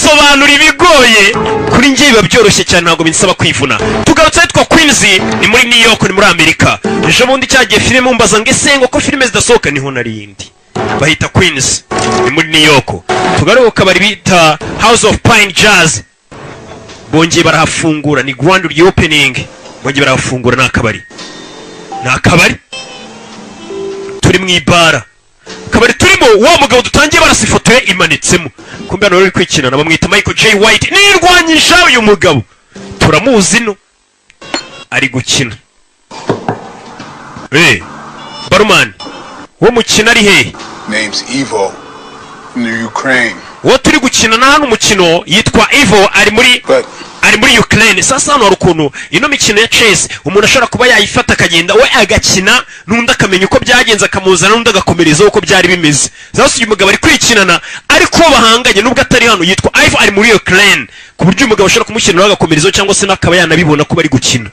mbasobanura ibigoye kuri njye biba byoroshye cyane ntabwo binsaba kwivuna. Tugarutse yitwa Queens ni muri New York ni muri Amerika. Ejo bundi cyagiye filime mumbaza ngo ese ngo ko filime zidasohoka niho narindi. Bahita Queens ni muri New York. Tugaruka bari bita House of Pine Jazz. Bongeye barahafungura ni grand reopening. Bongeye barahafungura n'akabari. N'akabari turi mu ibara. Kabari turimo wa mugabo dutangiye barasifotoye imanitsemo. Kumbe hano ruri kwikina bamwita Michael J White. Nirwanyisha uyu mugabo. Turamuzi no. Ari gukina. Barman. Wo mukina ari he? Name's Evo from the Ukraine. Wo turi gukina na hano umukino yitwa Evo ari muri Ukraine. Sasa hano rukuntu ino mikino ya chess umuntu ashobora kuba yayifata akagenda we agakina n'undi akamenya uko byagenze akamuzana n'undi agakomereza uko byari bimeze. Sasa uyu mugabo ari kwikinana ariko bahanganye nubwo atari hano yitwa Evo ari muri Ukraine ku buryo uyu mugabo ashobora kumushyira agakomereza cyangwa se nakaba yanabibona ko bari gukina.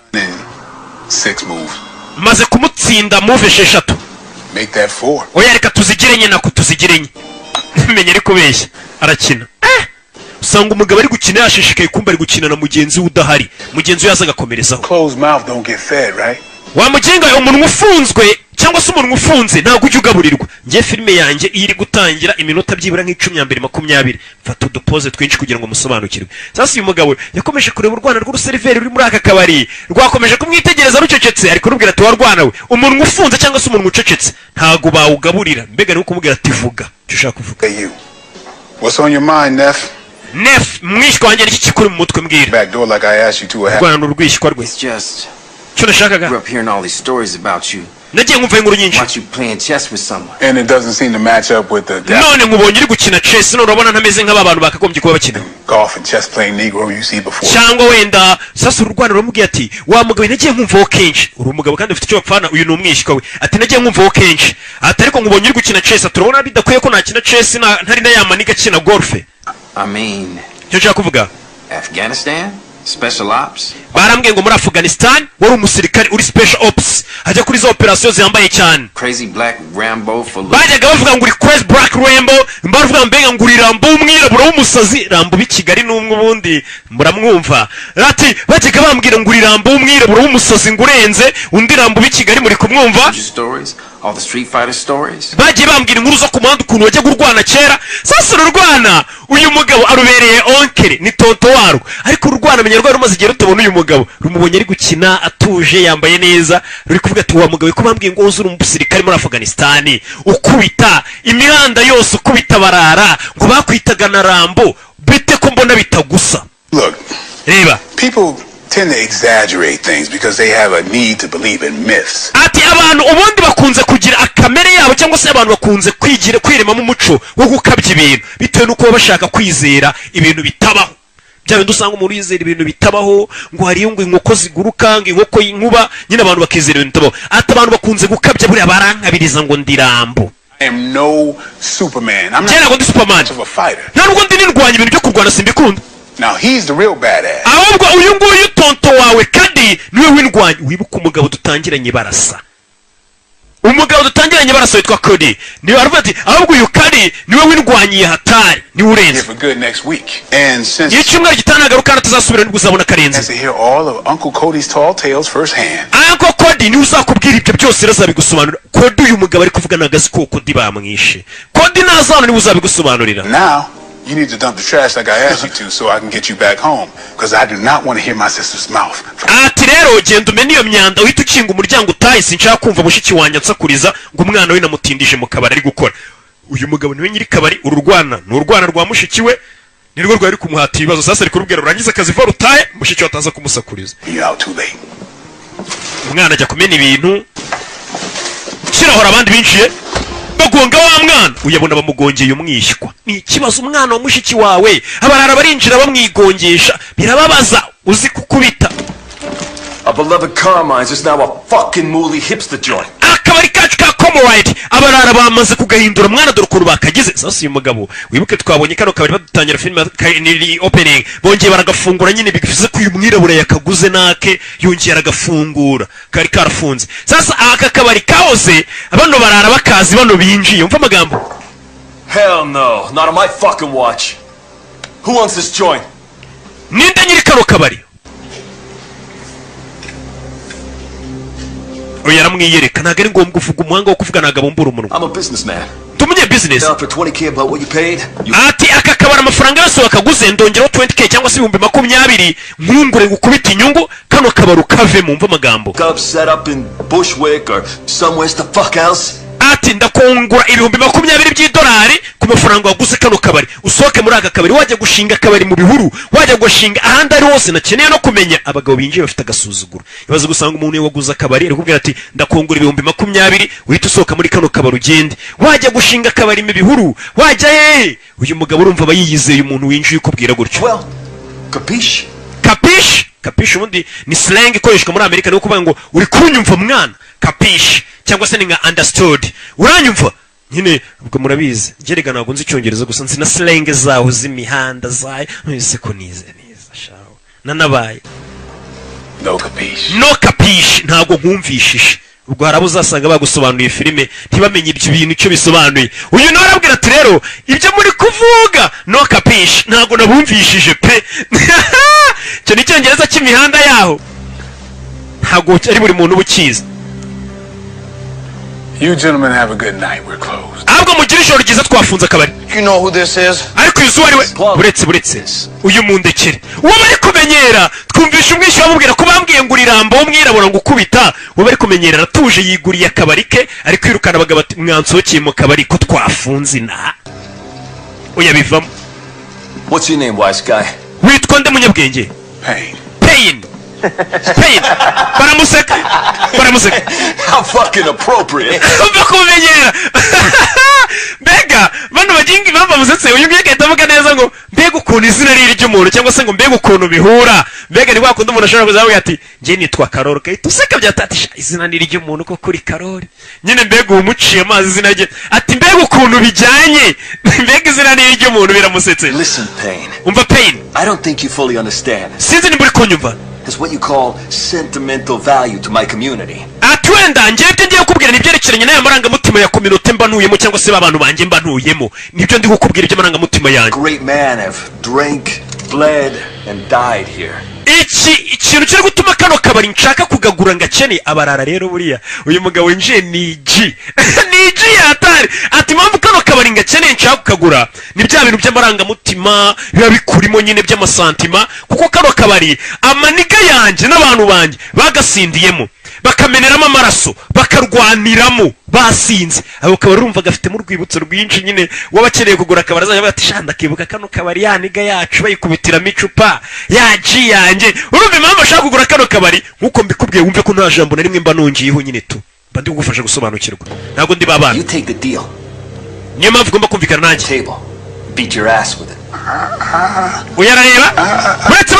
6 moves. Maze kumutsinda move 6. Make that 4. Oya reka tuzigirenye nako tuzigirenye. Menye ariko beshya arakina. Usanga umugabo ari gukina yashishikaye kumba ari gukina na mugenzi udahari. Mugenzi yaza agakomerezaho. Closed mouth don't get fed, right? Wa mugenga umuntu ufunzwe cyangwa se umuntu ufunze ntabwo ujya ugaburirwa. Ngiye filime yanjye iri gutangira iminota byibura nk'icumi fata udupoze twinshi kugira ngo musobanukirwe. Sasa uyu mugabo yakomeje kureba urwana rw'uruseriveri ruri muri aka kabari. Rwakomeje kumwitegereza rucecetse ariko rubwira ati warwana we umuntu ufunze cyangwa se umuntu ucecetse ntago bawugaburira. Mbega ni kumubwira ati vuga cyo ushaka kuvuga. What's on your mind, Neff? Neff mwishwa wanjye n'iki kikuri mu mutwe mbwira. Back door like I asked you to have. Rwana rwishwa rwe. Cyo nashakaga. Grew up hearing all these stories about you. Nagiye nkumva inkuru nyinshi. Watch you playing chess with someone. And it doesn't seem to match up with the none nkubonye uri gukina chess none urabona ntameze nk'aba bantu bakagombye kuba bakina golf and chess playing negro you see before. Cyangwa wenda sasa urwana rumubwiye ati wa mugabo nagiye nkumva kenshi uri umugabo kandi ufite icyo bapfana uyu ni umwishywa we ati nagiye nkumva kenshi ati ariko nkubonye uri gukina chess turabona bidakwiye ko nakina chess ntari na yamaniga kina golf. I mean, cyo nshaka kuvuga Afghanistan special ops. Barambwiye ngo muri Afghanistan wari umusirikare uri special ops ajya kuri zo operation ziyambaye cyane. Crazy Black Rambo for bajyaga bavuga ngo uri Crazy Black Rambo mbavuga mbega ngo uri Rambo umwirabura w'umusazi Rambo b'Ikigali n'umwe ubundi muramwumva ati bajyaga bambwira ngo uri Rambo umwirabura w'umusazi ngurenze undi Rambo b'Ikigali muri kumwumva all the street fighter stories. Bagiye bambwira inkuru zo kumanda ukuntu wajya gurwana kera sasa urwana uyu mugabo arubereye onkere ni tonto waro ariko urwana menya rwa rumaze igihe rutabona uyu mugabo rumubonye ari gukina atuje yambaye neza ruri kuvuga ati wa mugabo ko bambwiye ngo uzuri umusirikare muri Afghanistan ukubita imihanda yose ukubita barara ngo bakwitaga na Rambo bite ko mbona bitagusa. Look, reba people tend to exaggerate things because they have a need to believe in myths. Ati abantu ubundi bakunze kugira akamere yabo cyangwa se abantu bakunze kwiremamo umuco wo gukabya ibintu bitewe nuko bashaka kwizera ibintu bitabaho. Bya bintu usanga umuntu yizera ibintu bitabaho ngo hari ngo inkoko ziguruka ngo inkoko y'inkuba nyine abantu bakizera ibintu bitabaho. Ati abantu bakunze gukabya buri barankabiriza ngo ndi Rambo. I am no Superman. I'm not Superman. A fighter. Ntabwo ndi nirwanya ibintu byo kurwana simbikunda. Now he's the real badass. Ahubwo uyu nguyu tonto wawe kandi niwe windwanya wibuka umugabo dutangiranye barasa. Umugabo dutangiranye barasa witwa Cody. Niwe aravuga ati ahubwo uyu Cody niwe windwanyiye hatari ni urenze. For good next week. And since icyumweru gitanagaruka kandi tuzasubira n'uguzabona karenze. To hear all of Uncle Cody's tall tales firsthand. Uncle Cody ni uzakubwira ibyo byose razabigusobanurira. Cody uyu mugabo ari kuvuga nagazi ko Cody bamwishe. Cody nazana ni uzabigusobanurira. Now you need to dump the trash like I asked you to so I can get you back home because I do not want to hear my sister's mouth. Ati rero genda umene iyo myanda uhita ukinga umuryango utahise nshaka kumva mushiki wanjye ansakuriza ngo umwana we namutindije mu kabari ari gukora. Uyu mugabo niwe nyiri kabari ururwana n'urwana rwa mushiki we nirwo rwari kumuhata ibibazo sasa ari kurubwira urangiza akazi va rutaye mushiki we ataza kumusakuriza. Umwana ajya kumena ibintu kirahora abandi binjiye bagonga wa mwana uyabona bamugongeye umwishywa. Ni ikibazo umwana wa mushiki wawe abarara barinjira bamwigongesha birababaza uzi kukubita. A beloved Carmine is now a fucking mooley hipster joint. Akabari kacu ka Comrade abarara bamaze kugahindura mwana dore ukuntu bakagize. Sasa uyu mugabo wibuke twabonye kano kabari badutangira filime ni opening bongeye baragafungura nyine bivuze ko uyu mwirabura yakaguze nake yongeye aragafungura kari karafunze. Sasa aka kabari kaoze abano barara bakazi bano binjiye umva amagambo. Hell no, not on my fucking watch. Who wants this joint? ninde nyiri kano kabari oya yaramwiyereka ntabwo ari ngombwa uvuga umuhanga wo kuvuga ntabwo abumbura umunwa I'm a businessman. tumenye business Down for 20K about what you paid? You ati aka kabari amafaranga yose wakaguze ndongeraho 20k cyangwa se 20,000 nkungure gukubita inyungu kano kabari ukave mu mva amagambo up set up in Bushwick or somewhere the fuck else? ati ndakungura 20,000 by'idolari ku mafaranga waguze kano kabari usohoke muri aka kabari wajya gushinga akabari mu bihuru wajya gushinga ahandi ari hose nakeneye no kumenya abagabo binjiye bafite agasuzuguro ibaze gusanga umuntu waguze akabari ari kubwira ati ndakungura 20,000 uhita usohoka muri kano kabari ugende wajya gushinga akabari mu bihuru wajya hehe uyu mugabo urumva aba yiyizeye umuntu winjiye ukubwira gutyo Well, capiche? kapish ubundi ni slang ikoreshwa muri Amerika no kuvuga ngo uri kunyumva mwana kapish cyangwa se ni nka understood uranyumva nyine ubwo murabizi gerega ntabwo nzi icyongereza gusa nzi na slang zaho z'imihanda zayo nise ko nize neza shaho nanabaye No capiche. ntabwo nkumvishije ubwo harabo uzasanga bagusobanuye filime ntibamenye ibyo bintu icyo bisobanuye uyu nawe arabwira ati rero ibyo muri kuvuga no capiche ntabwo nabumvishije pe cyo ni icyongereza cy'imihanda yaho ntabwo ari buri muntu ubukiza You gentlemen have a good night. We're closed. ahubwo mugira ijoro ryiza twafunze akabari You know who this is? ariko uyu zuba ari we buretse uyu mundekere uwo bari kumenyera twumvisha umwishywa bamubwira ko bambwiye ngo urirambo w'umwirabura ngo ukubita uwo bari kumenyera aratuje yiguriye akabari ke ari kwirukana abagabo ati mwansohokeye mu kabari ko twafunze inaha oya bivamo What's your name, wise guy? witwa nde munyabwenge Pain. pain baramuseka How fucking appropriate. umva kumenyera mbega bano bagingi bamba musetse uyu ngiye gahita avuga neza ngo mbega ukuntu izina riri ry'umuntu cyangwa se ngo mbega ukuntu bihura mbega ni wakunda umuntu ashobora kuzavuga ati njye nitwa Karori gahita useka byatatisha izina ni ry'umuntu ko kuri Karori nyine mbega umuciye amazi izina rye ati mbega ukuntu bijyanye mbega izina ni ry'umuntu biramusetse Listen, Pain. umva pain I don't think you fully understand. sinzi nimba uri kunyumva It's what you call sentimental value to my community. ati wenda njyewe ibyo ngiye kukubwira ni ibyerekeranye n'aya marangamutima ya kominote mba ntuyemo cyangwa se b'abantu banjye mba ntuyemo nibyo ndi kukubwira iby'amarangamutima yanjye Great men have drank, bled, and died here. ikintu kiri gutuma kano kabari nshaka kugagura ngakene abarara rero buriya uyu mugabo winjiye ni igi yatari ati impamvu kano kabari ngakene nshaka kukagura ni bya bintu by'amarangamutima biba bikurimo nyine by'amasantima kuko kano kabari amaniga yanjye n'abantu banjye bagasindiyemo bakameneramo amaraso bakarwaniramo basinze abo kabari urumva gafitemo urwibutso rwinshi nyine wabakeneye kugura akabari azajya bati shanda kibuka kano kabari yaniga yacu bayikubitiramo icupa yaji yanjye urumva impamvu ashaka kugura kano kabari nkuko mbikubwiye wumve ko nta jambo na rimwe mba nongiyeho nyine tu mba ndi kugufasha gusobanukirwa ntabwo ndi babana You take the deal. niyo mpamvu ugomba kumvikana nanjye Table. Beat your ass with it. uyarareba uretse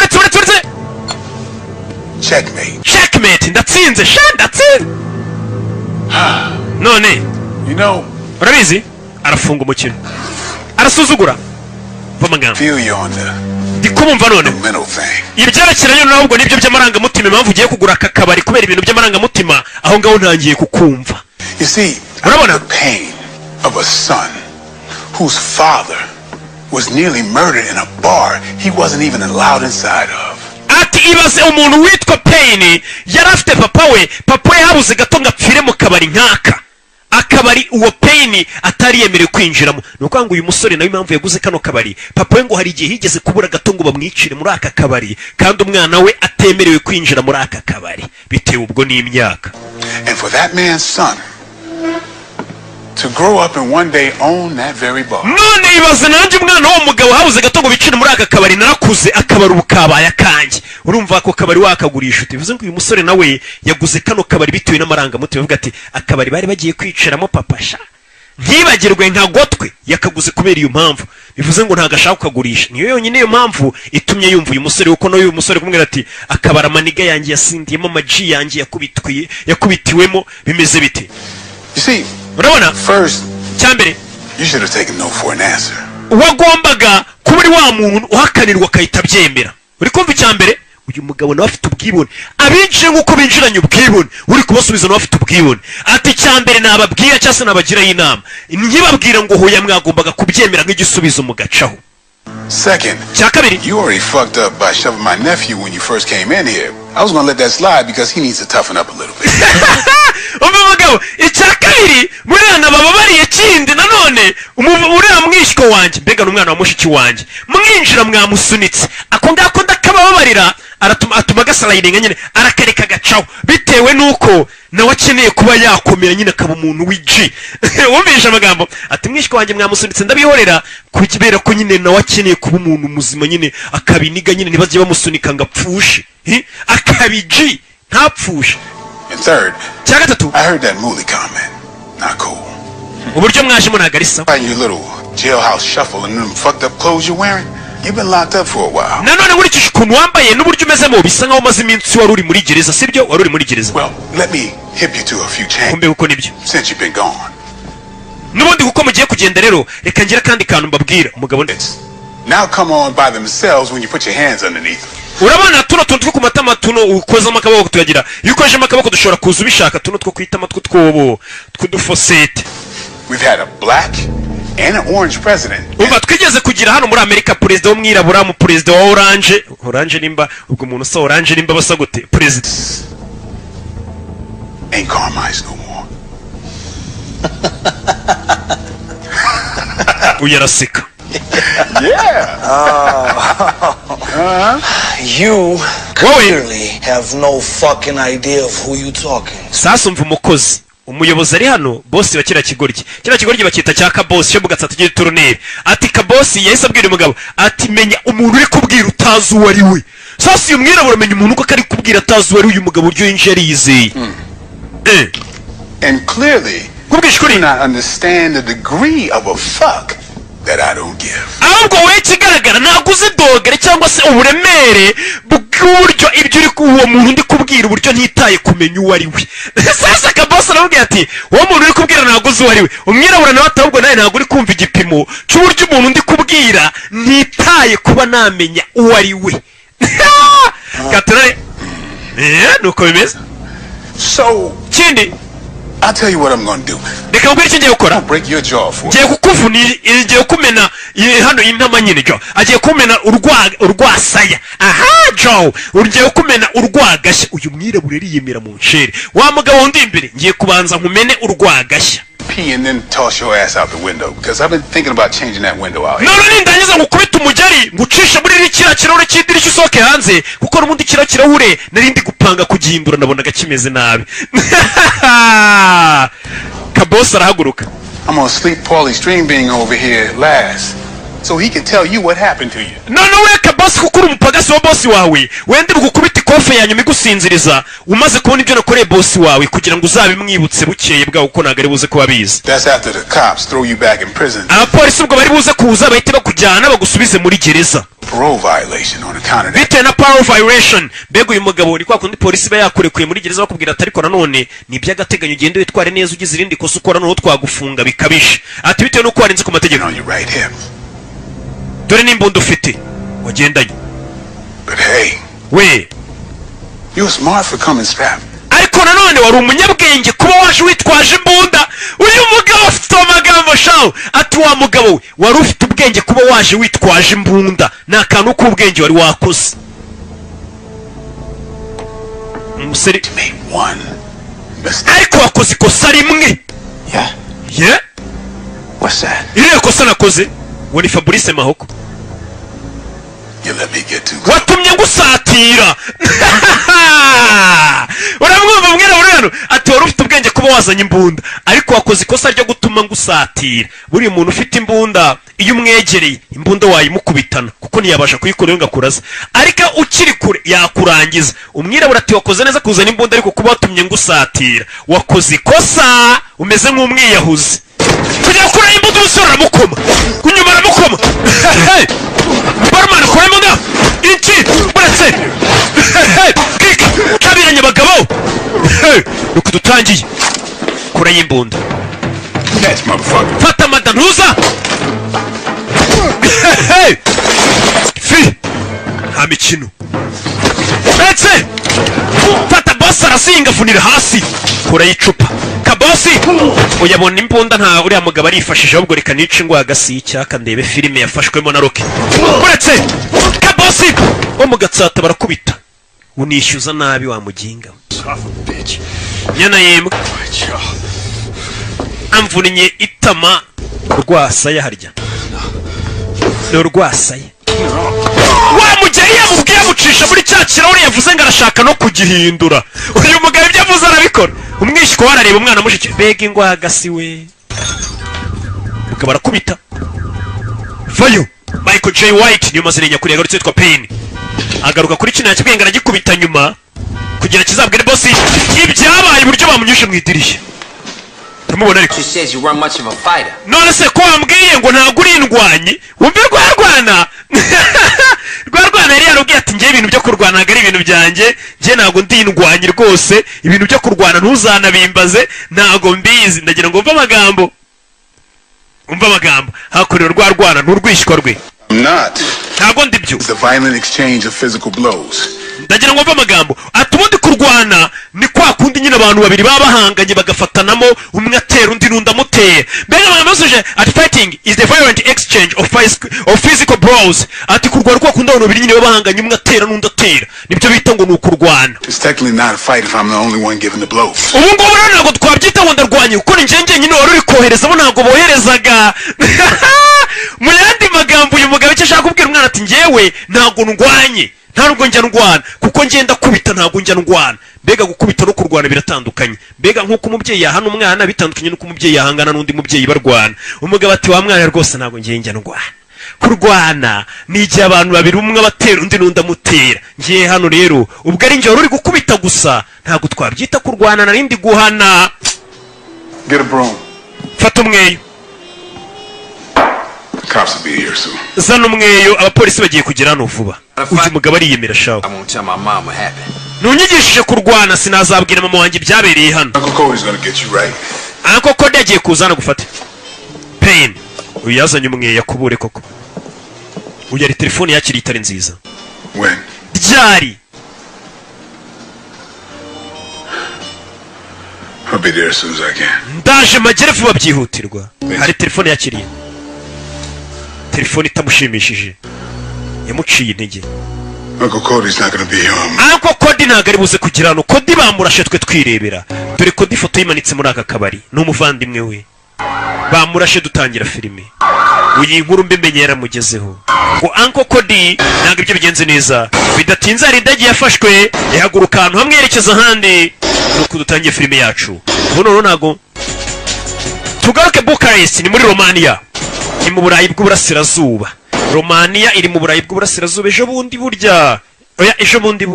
Checkmate. ndatsinze none You know, urabizi arafunga umukino arasuzugura mva amagambo feel you on the ndi kumumva none mental thing. ibyerekeranye n'ahubwo nibyo by'amarangamutima impamvu ugiye kugura aka kabari kubera ibintu by'amarangamutima aho ngaho ntangiye kukumva You see, Urabona? the pain of a son whose father was nearly murdered in a bar he wasn't even allowed inside of. ati ibaze umuntu witwa Pain yari afite papa we yabuze gato ngo apfire mu kabari nk'aka akabari uwo Pain atari yemerewe kwinjiramo ni ukuvuga ngo uyu musore nawe impamvu yaguze kano kabari papa we ngo hari igihe higeze kubura gato ngo bamwicire muri aka kabari kandi umwana we atemerewe kwinjira muri aka kabari bitewe ubwo n'imyaka And for that man's son to grow up and one day own that very bar. none ibaze nanjye umwana w'uwo mugabo habuze gato ngo bicire muri aka kabari narakuze akabari ubu kabaye akanjye urumva ako kabari wakagurisha uti bivuze ngo uyu musore nawe yaguze kano kabari bitewe n'amarangamutima avuga ati akabari bari bagiye kwicaramo papa sha ntibagirwe nka gotwe yakaguze kubera iyo mpamvu bivuze ngo ntago ashaka kukagurisha niyo yonyine iyo mpamvu itumye yumva uyu musore kuko n'uyu musore kumubwira ati akabari amaniga yanjye yasindiyemo amaji yanjye yakubitiwemo bimeze bite You see, urabona first, cyambere you should have taken no for an answer. wagombaga kuba uri wa muntu uhakanirwa akahita abyemera uri kumva icyambere uyu mugabo nawe afite ubwibone abinjiye nk'uko binjiranye ubwibone uri kubasubiza nawe afite ubwibone ati icyambere nababwira cyangwa se nabagiraho inama nkibabwira ngo hoya mwagombaga kubyemera nk'igisubizo mugacaho Second, cya kabiri you already fucked up by shoving my nephew when you first came in here. I was gonna let that slide because he needs to toughen up a little bit. umva mugabo icya kabiri murana bababariye kindi nanone uriya mwishywa wanjye mbega n'umwana wa mushiki wanjye mwinjira mwamusunitse ako ngako ndakabababarira atuma gasalayiringa nyine arakareka gacaho bitewe nuko nawe akeneye kuba yakomera nyine akaba umuntu w'igi wumvisha amagambo ati mwishywa wanjye mwamusunitse ndabihorera kubera ko nyine nawe akeneye kuba umuntu muzima nyine akabiniga nyine ntibajye bamusunika ngo apfushe akabigi ntapfushe. And third, cya gatatu I heard that Mooley comment. Not cool. uburyo mwajemo ntabwo ari sawa. Your little jailhouse shuffle and them fucked up clothes you're wearing. You've been locked up for a while. nanone nkurikije ukuntu wambaye n'uburyo umezemo bisa nkaho umaze iminsi wari uri muri gereza sibyo wari uri muri gereza. Well, let me hip you to a few changes kumbe kuko nibyo since you've been gone. n'ubundi kuko mugiye kugenda rero reka ngira kandi kantu mbabwira umugabo It's now come on by themselves when you put your hands underneath them. urabona tuno tuntu two ku matama tuno ukozamo akaboko tuyagira iyo ukozemo akaboko dushobora kuza ubishaka tuno two kwitama tw'utwobo tw'udufosete. We've had a black and an orange president. umva twigeze kugira hano muri Amerika perezida w'umwirabura mu perezida wa oranje nimba ubwo umuntu usa oranje nimba basa gute perezida Ain't Carmine's no more. uyaraseka. Yeah. You clearly have no fucking idea of who you talking. sasa umva umukozi umuyobozi ari hano bosi wa kiriya kigoryi bakita cya kabosi cyo mu gatsata cy'iturneri ati kabosi yahise abwira umugabo ati menya umuntu uri kubwira utazi uwo ari we. sasa uyu mwirabura menya umuntu uko ari kubwira atazi uwo ari uyu mugabo uryo yinjiye yizeye. And clearly, kubwisha you ukuri not understand the degree of a fuck that I don't give. ahubwo wowe ikigaragara ntabwo uzi dogere cyangwa se uburemere bw'uburyo ibyo uri uwo muntu ndi kubwira uburyo ntitaye kumenya uwo ari we. sasa kabosi aramubwira ati uwo muntu uri kubwira ntabwo uzi uwo ari we. umwirabura nawe ati ahubwo nawe ntabwo uri kumva igipimo cy'uburyo umuntu ndi kubwira ntitaye kuba namenya uwo ari we. katurare nuko bimeze. So, kindi I'll tell you what I'm gonna do. reka mbwira icyo ngiye gukora. I'll break your jaw for ngiye you. kukuvuna ngiye kumena hano intama nyine jo agiye kumena urwasaya. aha jo ugiye kumena urwagashya. uyu mwirabura yiyemera mu nshere wa mugabo wundi imbere ngiye kubanza nkumene urwagashya. Pee and then toss your ass out the window because I've been thinking about changing that window out here. none nindangiza ngukubita umugeri ngucisha muri kiriya kirahure cy'idirishya usohoke hanze kuko n'ubundi kiriya kirahure nari ndi gupanga kugihindura nabonaga kimeze nabi. kabosi arahaguruka. I'm gonna sleep Paulie String Bean over here last so he can tell you what happened to you. none we kabosi kuko uri umupagasi wa bosi wawe wenda gukubita ikofe ya nyuma igusinziriza umaze kubona ibyo nakoreye bosi wawe kugira ngo uzabimwibutse bukeye bwawe uko ntabwo ari buze kuba bizi. That's after the cops throw you back in prison. abapolisi ubwo bari buze kuza bahite bakujyana bagusubize muri gereza Parole violation on account of that. bitewe na parole violation. mbega uyu mugabo ni kwa kundi polisi iba yakurekuye muri gereza bakubwira ati ariko nanone ni iby'agateganyo ugende witware neza ugize irindi kosa ukora noneho twagufunga bikabije. ati bitewe n'uko warenze ku mategeko On your right hip. dore n'imbunda ufite wagendanye. But hey, we you're smart for coming strapped. ariko nanone wari umunyabwenge kuba waje witwaje imbunda. uyu mugabo afite amagambo shaho ati wa mugabo we wari ufite ubwenge kuba waje witwaje imbunda ni akantu k'ubwenge wari wakoze. umusore Made one mistake. ariko wakoze ikosa rimwe. Yeah? ye What's that? iriya kosa nakoze uwo ni Fabrice Mahoko You let me get too close. watumye ngusatira. uramwumva mwirabura hano ati wari ufite ubwenge kuba wazanye imbunda ariko wakoze ikosa ryo gutuma ngusatira. buriya umuntu ufite imbunda iyo umwegereye imbunda wayimukubitana kuko ntiyabasha kuyikora ngo akuraze ariko ukiri kure yakurangiza. umwirabura ati wakoze neza kuzana imbunda ariko kuba watumye ngusatira wakoze ikosa umeze nk'umwiyahuzi. kugira kuri imbunda umusore aramukoma kunyuma aramukoma. barumana kure imbunda iki uretse kika kabiranye abagabo nuko dutangiye kure y'imbunda. Catch, motherfucker. fata madantuza fi nta mikino ndetse fata bosi arasinga afunira hasi kure y'icupa. kabosi kabosi uyabona imbunda nta uriya mugabo arifashije ahubwo reka nice ingwagasi y'icyaka ndebe filime yafashwemo na Rocky uretse kabosi wo mu gatsata barakubita unishyuza nabi wa muginga nyana yembwa amvunnye itama rwasaya harya no rwasaya wa mugeri yamubwiye amucisha muri cya kirahure yavuze ngo arashaka no kugihindura uyu mugabo ibyo avuze arabikora umwishyiko warareba umwana mushiki bega ingwagasi we mugabo arakubita vayo Michael J. White niyo mazina nyakuri yagarutse yitwa Pain agaruka kuri kino yakibwenga aragikubita nyuma kugira kizabwire boss ibyabaye uburyo bamunyushe mu idirishya tumubona ariko none se ko wambwiye ngo ntago uri indwanyi wumve rwarwana yari yarubwiye ati ngiye ibintu byo kurwana ntago ari ibintu byanjye ngiye ntago ndi indwanyi rwose ibintu byo kurwana ntuzanabimbaze ntago mbizi ndagira ngo umve amagambo hakorera rwarwana nturwishywa rwe ntago ndi byo ndagira ngo umve amagambo ati ubundi kurwana ni kwa kundi nyine abantu babiri baba bahanganye bagafatanamo umwe atera undi n'undi amuteye mbega amagambo yasuje ati fighting is the violent exchange of physical blows ati kurwana kwa kundi abantu babiri nyine baba bahanganye umwe atera n'undi atera nibyo bita ngo ni ukurwana ubu ngubu rero ntabwo twabyita ngo ndarwanye kuko ni njye nyine wari uri kohereza bo ntabwo boherezaga mu yandi magambo uyu mugabo icyo ashaka kubwira umwana ati njyewe ntabwo ndwanye ntabwo njya ndwana kuko ngenda kubita ntabwo njya ndwana mbega gukubita no kurwana biratandukanye mbega nk'uko umubyeyi yahana umwana bitandukanye n'uko umubyeyi yahangana n'undi mubyeyi barwana umugabo ati wa mwana rwose ntabwo ngiye njya ndwana kurwana ni igihe abantu babiri umwe abatera undi n'undi amutera ngiye hano rero ubwo ari njye wari uri gukubita gusa ntabwo twabyita kurwana narindi guhana fata umweyo zana umweyo abapolisi bagiye kugera hano vuba uyu mugabo ariyemera shaho ntunyigishije kurwana sinazabwira mama wanjye ibyabereye hano Uncle Cody agiye kuzana gufata Pain uyu yazanye umweyo akubure koko uyu ari telefone yakiri itari nziza ryari ndaje magere vuba byihutirwa hari telefone yakiriye telefone itamushimishije yamuciye intege Uncle Cody ntabwo ari buze kugira hano Cody bamurashe twe twirebera dore Cody ifoto yimanitse muri aka kabari ni umuvandimwe we bamurashe dutangira filime uyu inkuru mbimenye yaramugezeho ngo Uncle Cody ntabwo ibyo bigenze neza bidatinze hari indege yafashwe ihaguruka ahantu hamwe yerekeza ahandi nuko dutangiye filime yacu ubu ntabwo tugaruke Bucharest ni muri Romania ni mu Burayi bw'Uburasirazuba Romania iri mu Burayi bw'Uburasirazuba ejo bundi burya oya ejo bundi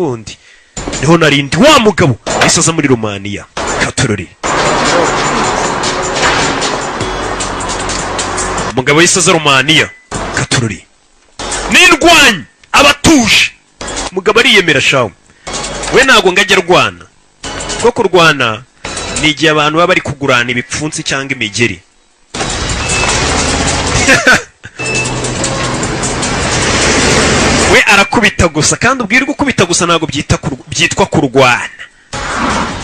niho narindi wa mugabo isoza muri Romania katurori umugabo yisoza Romania katurori n'indwanyi abatuje umugabo ariyemera shawo we ntago ngajya rwana kuko kurwana ni igihe abantu baba bari kugurana ibipfunsi cyangwa imigeri we arakubita gusa kandi ubwirwa gukubita gusa ntabwo byitwa kurwana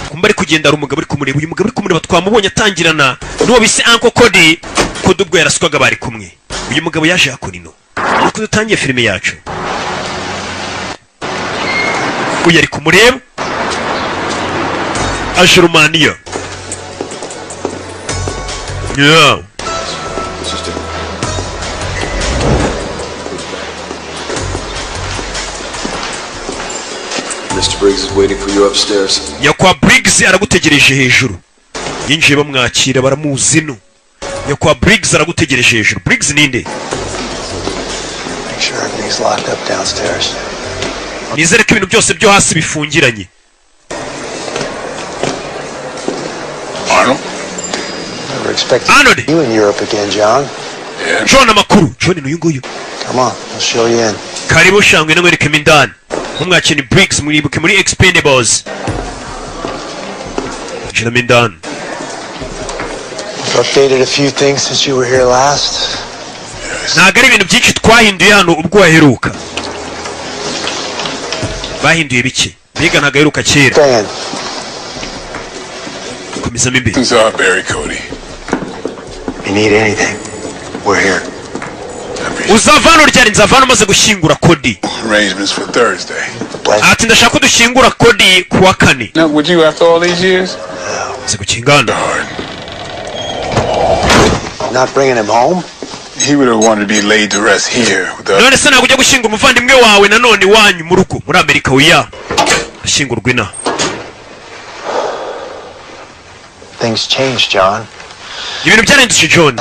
kumba ari kugenda ari umugabo ari kumureba uyu mugabo ari kumureba twamubonye atangirana n'uwo bise Uncle Cody Cody ubwo yaraswaga bari kumwe uyu mugabo yaje hakurino nuko dutangiye filime yacu uyu ari kumureba aje Romania yeah. Mr. Briggs is waiting for you upstairs. Nyakwa Briggs aragutegereje hejuru. Yinjiye bamwakira baramuzi no. Nyakwa Briggs aragutegereje hejuru. Briggs ninde? Make sure everything's locked up downstairs. Nizere ko ibintu byose byo hasi bifungiranye. Arnold? Never expected Arnold. you in Europe again, John. Yeah. John amakuru. John n'uyu nguyu. Come on, I'll show you in. Karibu shangwe n'mwereke mindani. Umwakini Briggs muribuke muri Expendables. Jina mindani. I've updated a few things since you were here last. Ntabwo ari ibintu byinshi twahinduye hano ubwo waheruka. Bahinduye biki? Biga ntabwo aheruka kera. imizamo imbere. Things are Barry Cody. You need anything? We're here. uzava hano ryari? nzava hano maze gushyingura Cody. Arrangements for Thursday. ati ndashaka ko dushyingura Cody ku wa kane. Now, would you after all these years? Nzi gukingana. Not bringing him home? He would have wanted to be laid to rest here with us. none se ntabwo ujya gushyingura umuvandimwe wawe nanone iwanyu mu rugo muri Amerika? oya, ashyingurwa inaha. Things changed, John. ibintu byarahindutse John.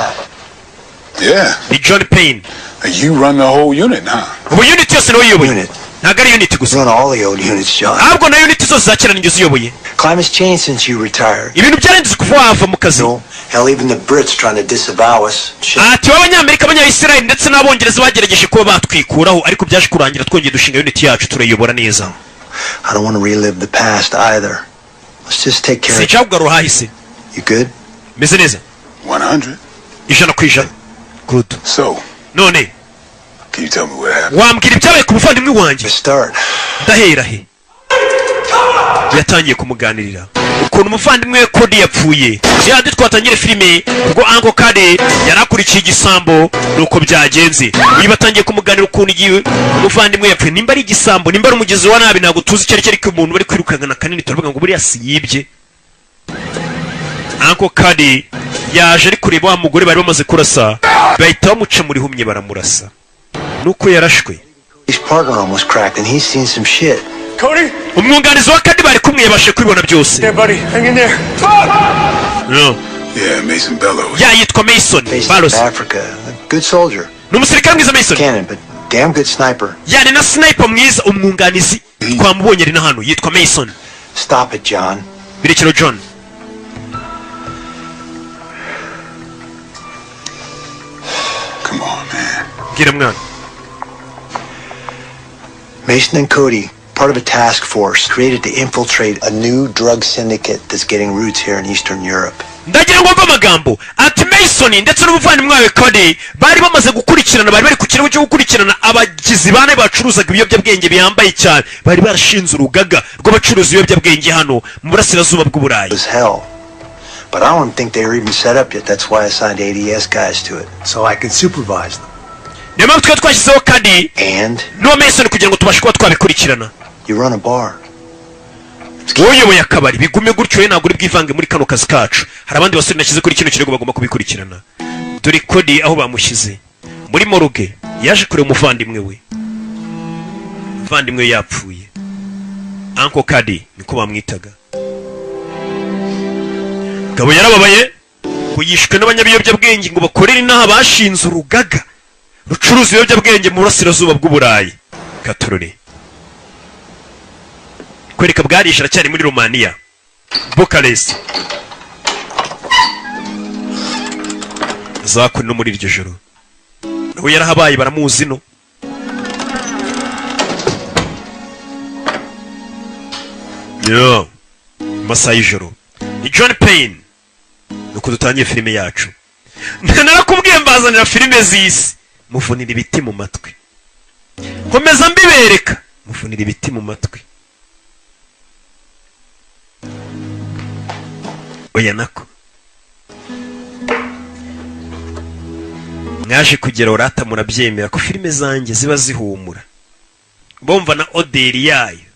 Yeah. ni John Payne. You run the whole unit, huh? ubu unit yose niwe uyoboye. Unit. ntabwo ari unit gusa, Run all the old units, John. ahubwo na unit zose za kera ninjye uziyoboye. Climate's changed since you retired. ibintu byarahindutse kuva wava mu kazi. No, hell, even the Brits trying to disavow us. Shit. ati b'abanyamerika, abanyayisirayeli ndetse n'abongereza bagerageje kuba batwikuraho, ariko byaje kurangira twongeye dushinga unit yacu turayiyobora neza. I don't want to relive the past either. Let's just take care of it. sinshaka kugarura hahise. You good? meze neza 100. 100%. good. So, none can you tell me what happened? wambwira ibyabaye ku muvandimwe wanjye? To start. ndahera he? yatangiye kumuganirira ukuntu umuvandimwe we Cody yapfuye. yandi twatangire filime ubwo Uncle Cody yari akurikiye igisambo nuko byagenze. uyu batangiye kumuganira ukuntu igihe umuvandimwe yapfuye, nimba ari igisambo nimba ari umugizi wa nabi ntabwo tuzi icyo ari cyo, ariko umuntu bari kwirukana kanini turavuga ngo buriya si yibye. Uncle Cody yaje ari kureba wa mugore bari bamaze kurasa, bahita bamuca muri humye baramurasa nuko yarashwe. His partner almost cracked and he's seen some shit. Cody? umwunganizi wa Cody bari kumwe yabashe kubibona byose. Yeah, buddy. Hang in there. no. Yeah, Mason Bellows. yitwa Mason Based Bellows. in Africa. A good soldier. ni umusirikare mwiza Mason. Cannon, but damn good sniper. ni na sniper mwiza. umwunganizi twamubonye ari na hano yitwa Mason. Stop it, John. birekero John. Come on, man. bwira mwana. Mason and Cody, part of a task force created to infiltrate a new drug syndicate that's getting roots here in Eastern Europe. ndagira ngo mve amagambo. ati Mason ndetse n'umuvandimwe wawe Cody bari bamaze gukurikirana, bari ku kirego cyo gukurikirana abagizi bane bacuruzaga ibiyobyabwenge bihambaye cyane. bari barashinze urugaga rw'abacuruza ibiyobyabwenge hano mu burasirazuba bw'uburayi. It was hell. But I don't think they were even set up yet. That's why I assigned ADS guys to it. So I could supervise them. niyo mpamvu twari twashyizeho Cody And n'uwo Mason kugira ngo tubashe kuba twabikurikirana. you run a bar. wowe uyoboye akabari, bigume gutyo we ntabwo uri bwivange muri kano kazi kacu. hari abandi basore nashyize kuri kino kirego bagomba kubikurikirana. dore Cody aho bamushyize muri morgue, yaje kureba umuvandimwe we. umuvandimwe we yapfuye. Uncle Cody niko bamwitaga. gabo yarababaye ngo yishwe n'abanyabiyobyabwenge ngo bakorere inaha bashinze urugaga rucuruza ibiyobyabwenge mu burasirazuba bw'uburayi. gatorore kwereka bwarisha aracyari muri Romania, Bucharest. zakuri no muri iryo joro nawe yarahabaye, baramuzi no. yo masaha y'ijoro ni John Payne. nuko dutangiye filime yacu. narakubwiye mbazanira filime z'isi, muvunira ibiti mu matwi. komeza mbibereka, muvunira ibiti mu matwi. oya nako mwaje kugera urata murabyemera ko filime zanjye ziba zihumura, bomva na oderi yayo.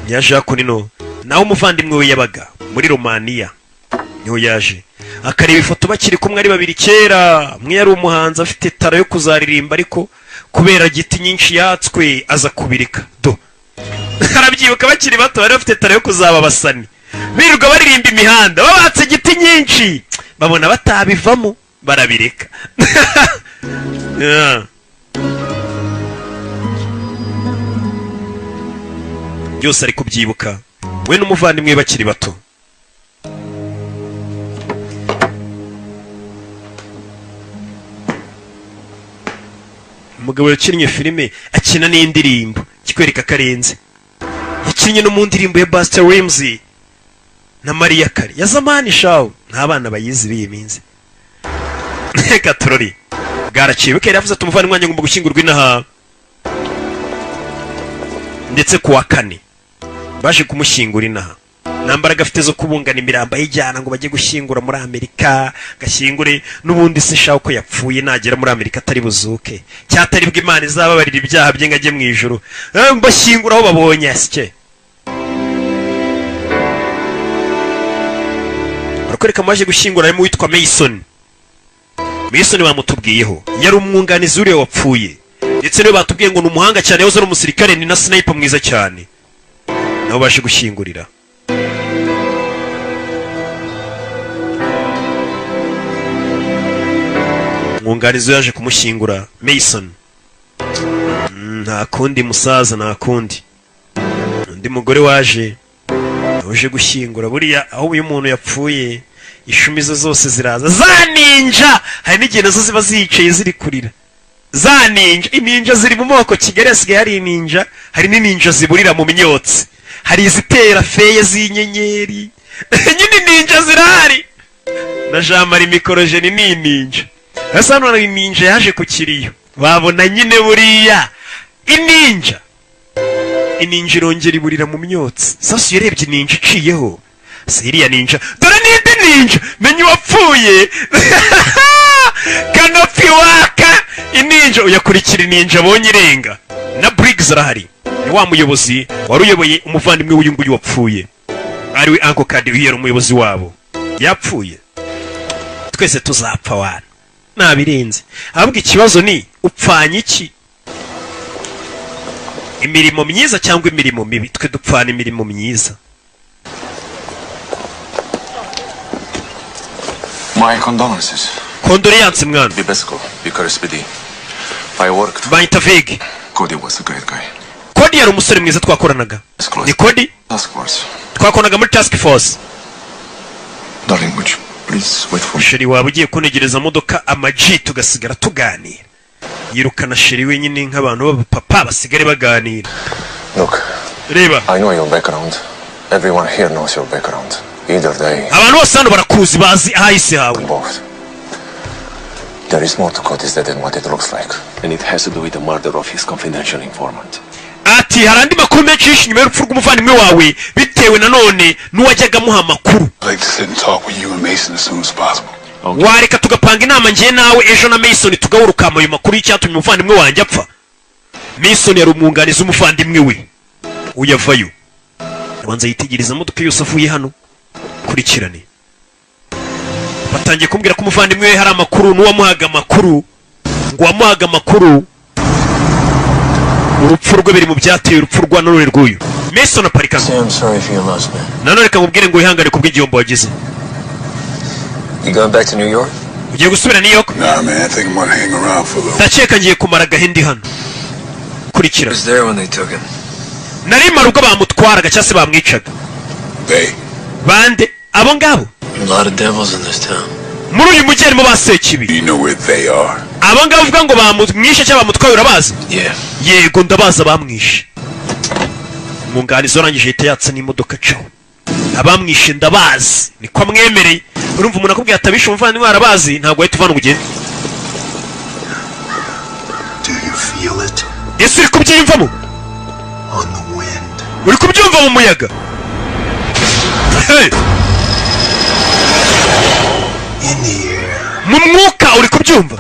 yaje hakunino naho umuvandimwe we yabaga muri Romania, niho yaje akareba ifoto bakiri kumwe ari babiri kera. umwe yari umuhanzi afite tara yo kuzaririmba, ariko kubera giti nyinshi yatswe aza kubirika. arabyibuka bakiri bato bari bafite tara yo kuzaba abasani, birirwa baririmba imihanda babatse giti nyinshi, babona batabivamo barabireka. byose ari kubyibuka we n'umuvandimwe bakiri bato. umugabo yakinnye filime akina n'indirimbo kikwereka karenze. yakinnye no mu ndirimbo ya Buster Rhymes na Mariah Carey ya zamani shawo, nta bana bayizi biyi minsi. gatorori bwaraciye bukera yavuze ati umuvandimwe wanjye ngomba gushyingurwa inaha ndetse ku wa kane. baje kumushyingura inaha. Nta mbaraga afite zo kubungana imirambo ayijyana ngo bajye gushyingura muri Amerika, gashyingure n'ubundi se shaho ko yapfuye nagera muri Amerika atari buzuke, cyatari bwo Imana izababarira ibyaha bye ngo ajye mu ijuru. Bashyingura aho babonye asike. Barakwereka maje gushyingura harimo witwa Mason. Mason bamutubwiyeho yari umwunganizi uriya wapfuye, ndetse niwe batubwiye ngo ni umuhanga cyane, yahoze ari umusirikare, ni na sniper mwiza cyane. Nabo baje gushyingurira. Umwunganizi yaje kumushyingura Mason. Nta kundi musaza, nta kundi. Undi mugore waje gushyingura. Buriya aho uyu muntu yapfuye ishumi ze zose ziraza, za ninja. Hari n'igihe nazo ziba zicaye ziri kurira. Za ninja, ininja ziri mu moko. Kigali hasigaye hari ininja, hari n'ininja ziburira mu myotsi, hari izitera feye z'inyenyeri. Nyine ninja zirahari. Na Jean Marie Mikorojeni ni ninja. Hasa hano hari ninja yaje ku kiriyo, babona nyine buriya ininja irongera iburira mu myotsi. Sasa yarebye ninja iciyeho, siriya ninja dore n'indi ninja menye wapfuye. Kanopi waka ininja uyakurikira ninja abonye irenga. Na Briggs arahari, ni wa muyobozi wari uyoboye umuvandimwe w'uyu nguyu wapfuye, ariwe Uncle Kadi, yari umuyobozi wabo, yapfuye. Twese tuzapfa wana nabirenze. Ahubwo ikibazo ni upfanye iki? Imirimo myiza cyangwa imirimo mibi? Twe dupfana imirimo myiza. My condolences. Condolences mwana. Bibesco, Bucharest PD. I worked. Bayita Veg. Cody was a great guy. Cody yari umusore mwiza twakoranaga. Ni Cody? Task force. Twakoranaga muri task force. Darling, would you please wait for me? Sheri waba ugiye kunegereza modoka amaji tugasigara tuganira. Yirukana Sheri wenyine nk'abantu b'abapapa basigare baganira. Look. Reba. I know your background. Everyone here knows your background. Either they. Abantu bose hano barakuzi, bazi ahise hawe. Both. There is more to Cody's death than what it looks like, and it has to do with the murder of his confidential informant. Ati harandi makuru menshi nyuma y'urupfu rw'umuvandimwe wawe bitewe nanone n'uwajyaga amuha amakuru. I'd like to sit and talk with you and Mason as soon as possible. Okay. Wareka tugapanga inama ngiye nawe ejo na Mason tugahura ayo makuru y'icyatumye umuvandimwe wanjye apfa. Mason yari umwunganizi umuvandimwe we uyavayo. Abanza yitegereza modoka yose avuye hano kurikirane. Batangiye kumbwira ko umuvandimwe we hari amakuru n'uwamuhaga amakuru, ngo wamuhaga amakuru urupfu rwe biri mu byateye urupfu rwa none rw'uyu Mason aparika. I'm sorry if you lost me. Nanone reka nkubwire ngo wihangane kubw'igihombo wagize. You going back to New York? Ugiye gusubira New York? Nah, man, I think I'm gonna hang around for a little. Ndakeka ngiye kumara gahindi hano. Kurikira. Was there when they took him? Nari marugo bamutwaraga cyase bamwicaga. They. Bande abo ngabo. A lot of devils in this town. Muri uyu mujyi harimo basekibi. You know where they are. Abo ngabo uvuga ngo bamwishe cyangwa bamutwaye urabazi? Yeah. Yego ndabaza bamwishe. Umwunganizi warangije yita yatsa n'imodoka caho. Abamwishe ndabazi niko amwemereye. Urumva umuntu akubwiye atabishe umuvandimwe arabazi, ntabwo ahita uvana ubugeni. Do you feel it? Ese uri kubyiyumvamo? On the wind. Uri kubyumva mu muyaga? Hey! In the air. Mu mwuka uri kubyumva?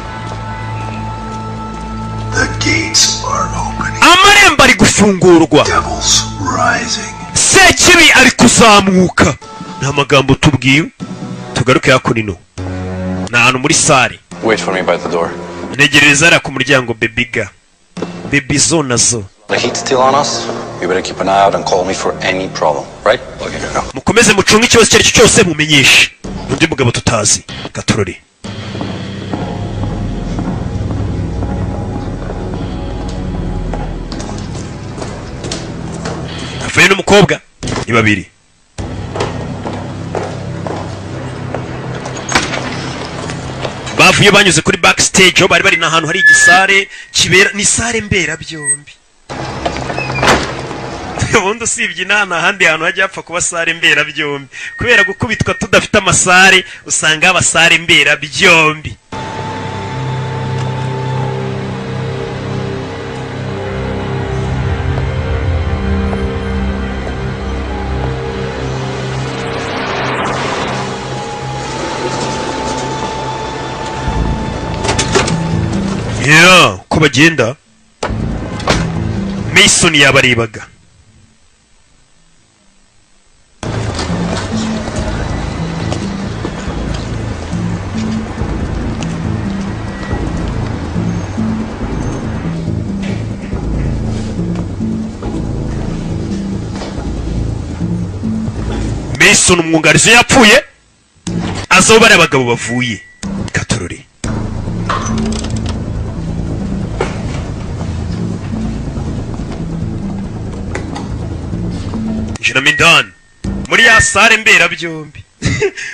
The gates are opening. Amarembo ari gufungurwa. Devils rising. Sekibi ari kuzamuka. Nta magambo tubwiwe. Tugaruke hakunino. Na hano muri sare. Wait for me by the door. Negereza ara ku muryango bebiga. Baby zo nazo. The heat's still on us. You better keep an eye out and call me for any problem, right? Okay, go. Mukomeze mucunga ikibazo cyari cyose mumenyeshe. Undi mugabo tutazi. Gaturore. Avuye n'umukobwa ni babiri. Bavuye banyuze kuri backstage aho bari bari n'ahantu hari igisare kibera ni sare mbera byombi. Ubundi usibye inana ahandi hantu hajya hapfa kuba sare mbera byombi kubera gukubitwa tudafite amasare usanga abasare mbera byombi. Yeah, uko bagenda Mason yabarebaga. Mason umwungarizi yapfuye azaho bari abagabo bavuye katorore. Jina Mindan muri ya sare mbera byombi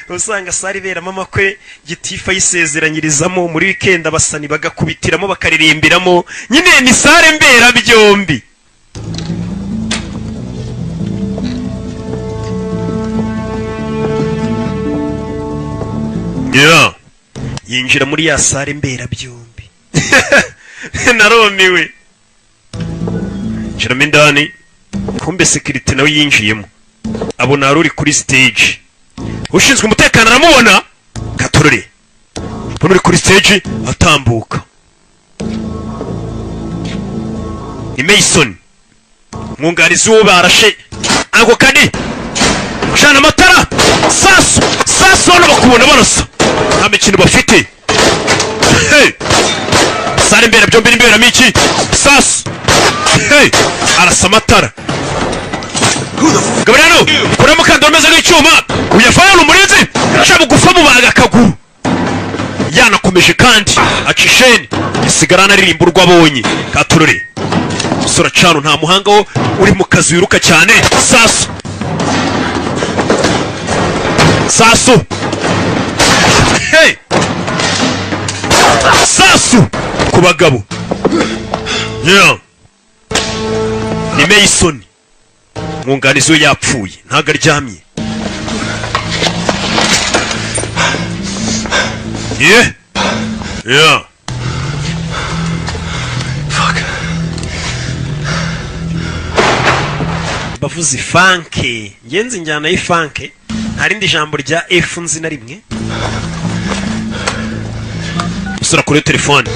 usanga sare iberamo amakwe gitifa yisezeranyirizamo muri weekend abasani bagakubitiramo bakaririmbiramo nyine ni sare mbera byombi. Yeah. Yinjira muri ya sare mbera byombi. Naromiwe. Jina Mindani kumbe security nawe yinjiyemo abona ari kuri stage ushinzwe umutekano aramubona katorore uri kuri stage atambuka ni Mason mwungarizi wo barashe ako kadi ushana amatara sasu hano bakubona barasa nta mikino bafite hey sare mbere byombi imbere miki sasu hey arasa amatara Gabriano kuramo kandi umeze nk'icyuma uyafaya umurinzi shabu gufa mu baga kaguru yanakomeje kandi acisheni isigarana aririmba urwabonye katurore sura cano nta muhanga wo uri mu kazi wiruka cyane sasu hey sasu ku bagabo yeah ni Mason mwunganizi we yapfuye ntago aryamye. Yeah fuck bavuze funke ngenzi njyana y'ifunke harindi jambo rya F nzi na rimwe usura kuri telefone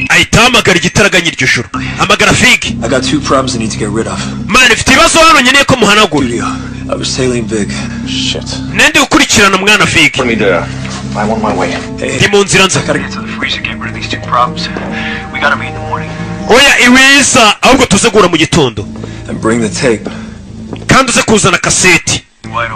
aitamagara igitaraganya iryo joro amagara Fig. I got 2 problems I need to get rid of. Man ifite ibibazo hano nyeneye ko muhanagura. I was sailing big. Shit. Nende ukurikirana mwana Fig. Put me there. I'm on my way. Ndi mu nzira nza. Gotta get to the freezer, get rid of these 2 problems. We gotta meet in the morning. Oya iwiza ahubwo tuzegura mu gitondo. And bring the tape. Kandi uze kuzana kaseti.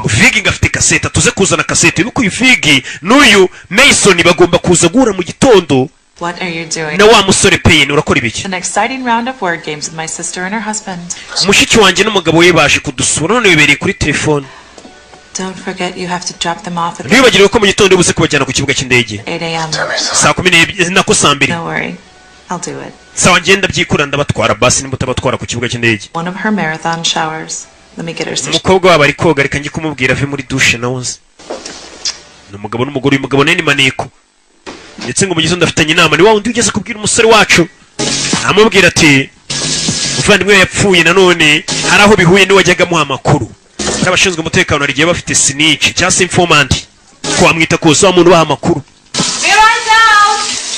Fig ngafite kaseta tuze kuzana kaseti yuko uyu Fig n'uyu Mason bagomba kuzagura mu gitondo. What are you doing? Na wa musore Payne urakora ibiki? An exciting round of word games with my sister and her husband. Mushiki wanjye n'umugabo we baje kudusura none bibereye kuri telefone. Don't forget you have to drop them off at Ntibagire ko mu gitondo buze kubajyana ku kibuga cy'indege. 8 a.m. Saa 10 nako saa 2. Don't worry. I'll do it. Sawa ngenda byikura ndabatwara basi nimutabatwara ku kibuga cy'indege. One of her marathon showers. Let me get her some. Umukobwa waba ari koga reka njye kumubwira ave muri douche nawuze. N'umugabo n'umugore umugabo neni maneko. Ndetse ngo mu gitondo afitanye inama ni wa wundi ugeze kubwira umusore wacu amubwira ati uvandimwe yapfuye nanone hari aho bihuye niwajyaga muha amakuru abashinzwe umutekano arigiye bafite snitch cyangwa informant ko amwita kose wa muntu baha amakuru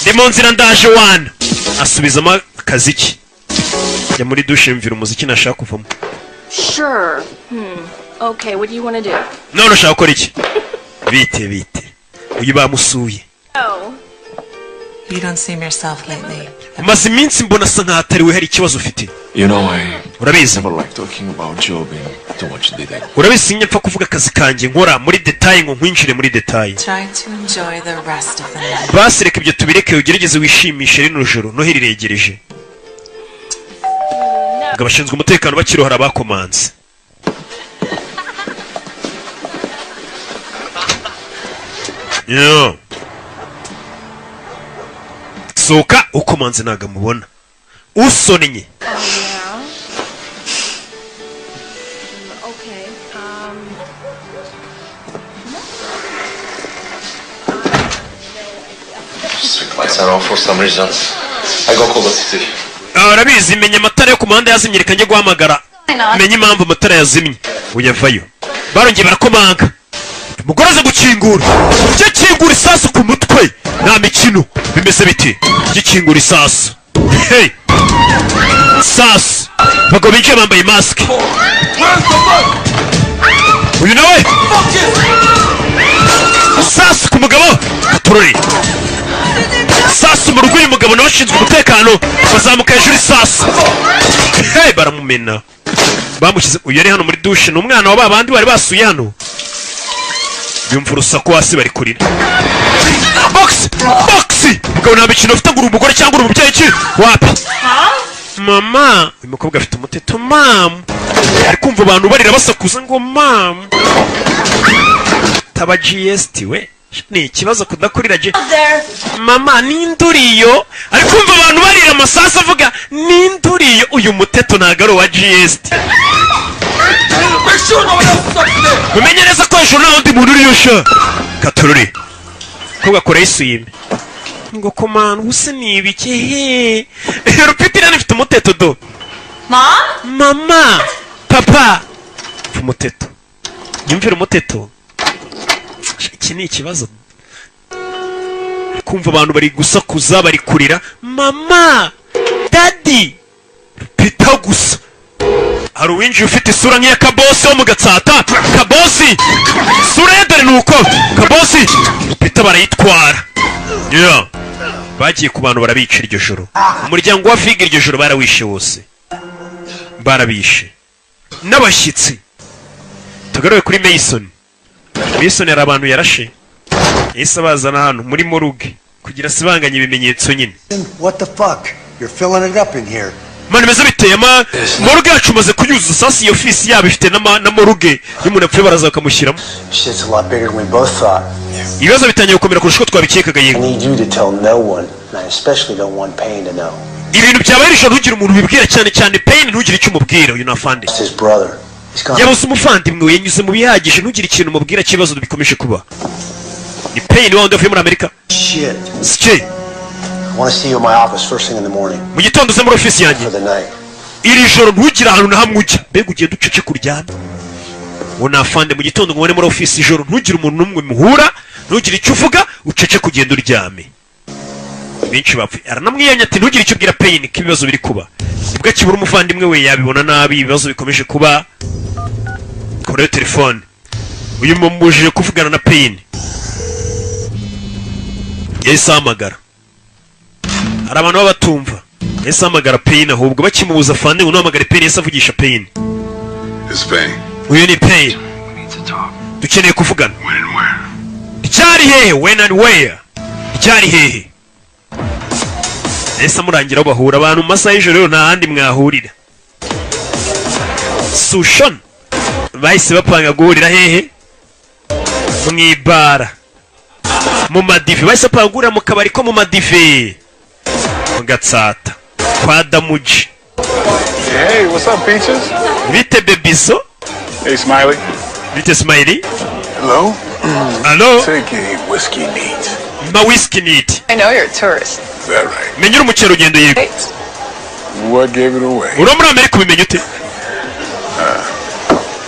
ndi mu nzira ndaje wana asubizamo akazi ki ya muri douche mvira umuziki nashaka kuvamo. Sure. Okay, what do you want to do? None ushaka gukora iki? Bite uyu bamusuye. Oh. You don't seem yourself lately. Umaze iminsi mbona asa nkaho atariwe hari ikibazo ufite. You know, I urabizi never like talking about job in too much detail. Urabizi nyapfa kuvuga akazi kanjye nkora muri detail ngo nkwinjire muri detail. Try to enjoy the rest of the night. Basi reka ibyo tubireke ugerageze wishimishe rino joro no hiriregereje. Abashinzwe umutekano bakirohara abakomanze. Yeah. Soka ukomanze naga mubona. Usonenye. Okay. Lights are off for some reason. I go call the city. Arabizi menye amatara yo ku muhanda yazimye reka njye guhamagara. Menye impamvu amatara yazimye. Uyavayo. Barongeye barakomanga. umugore aza gukingura gikingura isasu ku mutwe nta mikino bimeze biti gikingura isasu hey sasu bagabo binjiye bambaye mask uyu nawe sasu ku mugabo katurore sasu mu rugo uyu mugabo nawe ashinzwe umutekano bazamuka hejuru isasu hey baramumena bamushyize uyu yari hano muri dushe ni umwana wa babandi bari basuye hano yumva urusaku hasi bari kurira box mugabo nta mikino ufite ngo uri umugore cyangwa uri umubyeyi ki wapi mama uyu mukobwa afite umuteto mama ari kumva abantu barira basakuza ngo mama taba GST we ni ikibazo kudakurira mama n'induriyo ari kumva abantu barira amasasu avuga n'induriyo uyu muteto ntago ari uwa GST mumenye neza ko hejuru nta wundi muntu uriyo sha katururi mukobwa akora yisuyime ngo komana ubuse ni ibiki he rupipiri hano ifite umuteto do mama papa umuteto yumvira umuteto iki ni ikibazo kumva abantu bari gusakuza bari kurira mama daddy rupita gusa hari uwinjiye ufite isura nk'iya kabosi wo mu Gatsata kabosi isura ye dore nuko kabosi rupita barayitwara bagiye ku bantu barabica iryo joro umuryango wa Figa iryo joro barawishe wose barabishe n'abashyitsi tugaruye kuri Mason yari abantu yarashe yahise abazana hano muri moruge kugira sibanganye ibimenyetso nyine What the fuck? You're filling it up in here. mani meze biteye moruge yacu maze kunyuza sasi iyo ofisi yabo ifite na moruge y'umuntu apfuye baraza bakamushyiramo Shit's a lot bigger than we both thought. ibibazo bitangiye gukomera kurusha uko twabikekaga I yego need you to tell no one, and I especially don't want Payne to know. ibintu byabaye ijoro ntugire umuntu ubibwira cyane Payne ntugire icyo umubwira uyu nafande It's his brother. He's gone. yabuze umuvandimwe we yanyuze mu bihagije ntugire ikintu umubwira cy'ibibazo bikomeje kuba ni Payne wa wundi wavuye muri Amerika Shit. sike I want to see you in my office first thing in the morning mu gitondo uze muri ofisi yanjye for the night. iri joro ntugire ahantu na hamwe ujya mbega ugiye ducece kuryana uwo nafande mu gitondo ngo ubone muri ofisi ijoro ntugire umuntu n'umwe muhura ntugire icyo uvuga ucece kugenda uryame benshi bapfuye aranamwiyanya ati ntugire icyo ubwira Payne ko ibibazo biri kuba nibwo akibura umuvandimwe we yabibona nabi ibibazo bikomeje kuba kuri telefone uyu mumujije kuvugana na Payne yahise ahamagara hari abantu baba batumva yahise ahamagara Payne ahubwo bakimubuza fande ngo nuhamagare Payne yahise avugisha Payne uyu ni Payne dukeneye kuvugana ryari hehe when and where ryari hehe yahise amurangira aho bahura abantu mu masaha y'ijoro rero nta handi mwahurira Sushon bahise bapanga guhurira hehe mu ibara mu madive bahise bapanga guhurira mu kabari ko mu madive mu Gatsata kwa Damuji Hey, what's up, Peaches? bite bebizo Hey, Smiley. bite Smiley Hello? allo Take a whiskey neat. ma whisky neat I know you're a tourist. Is that right? menyura umukerarugendo yego What gave it away? uri muri Amerika ubimenya ute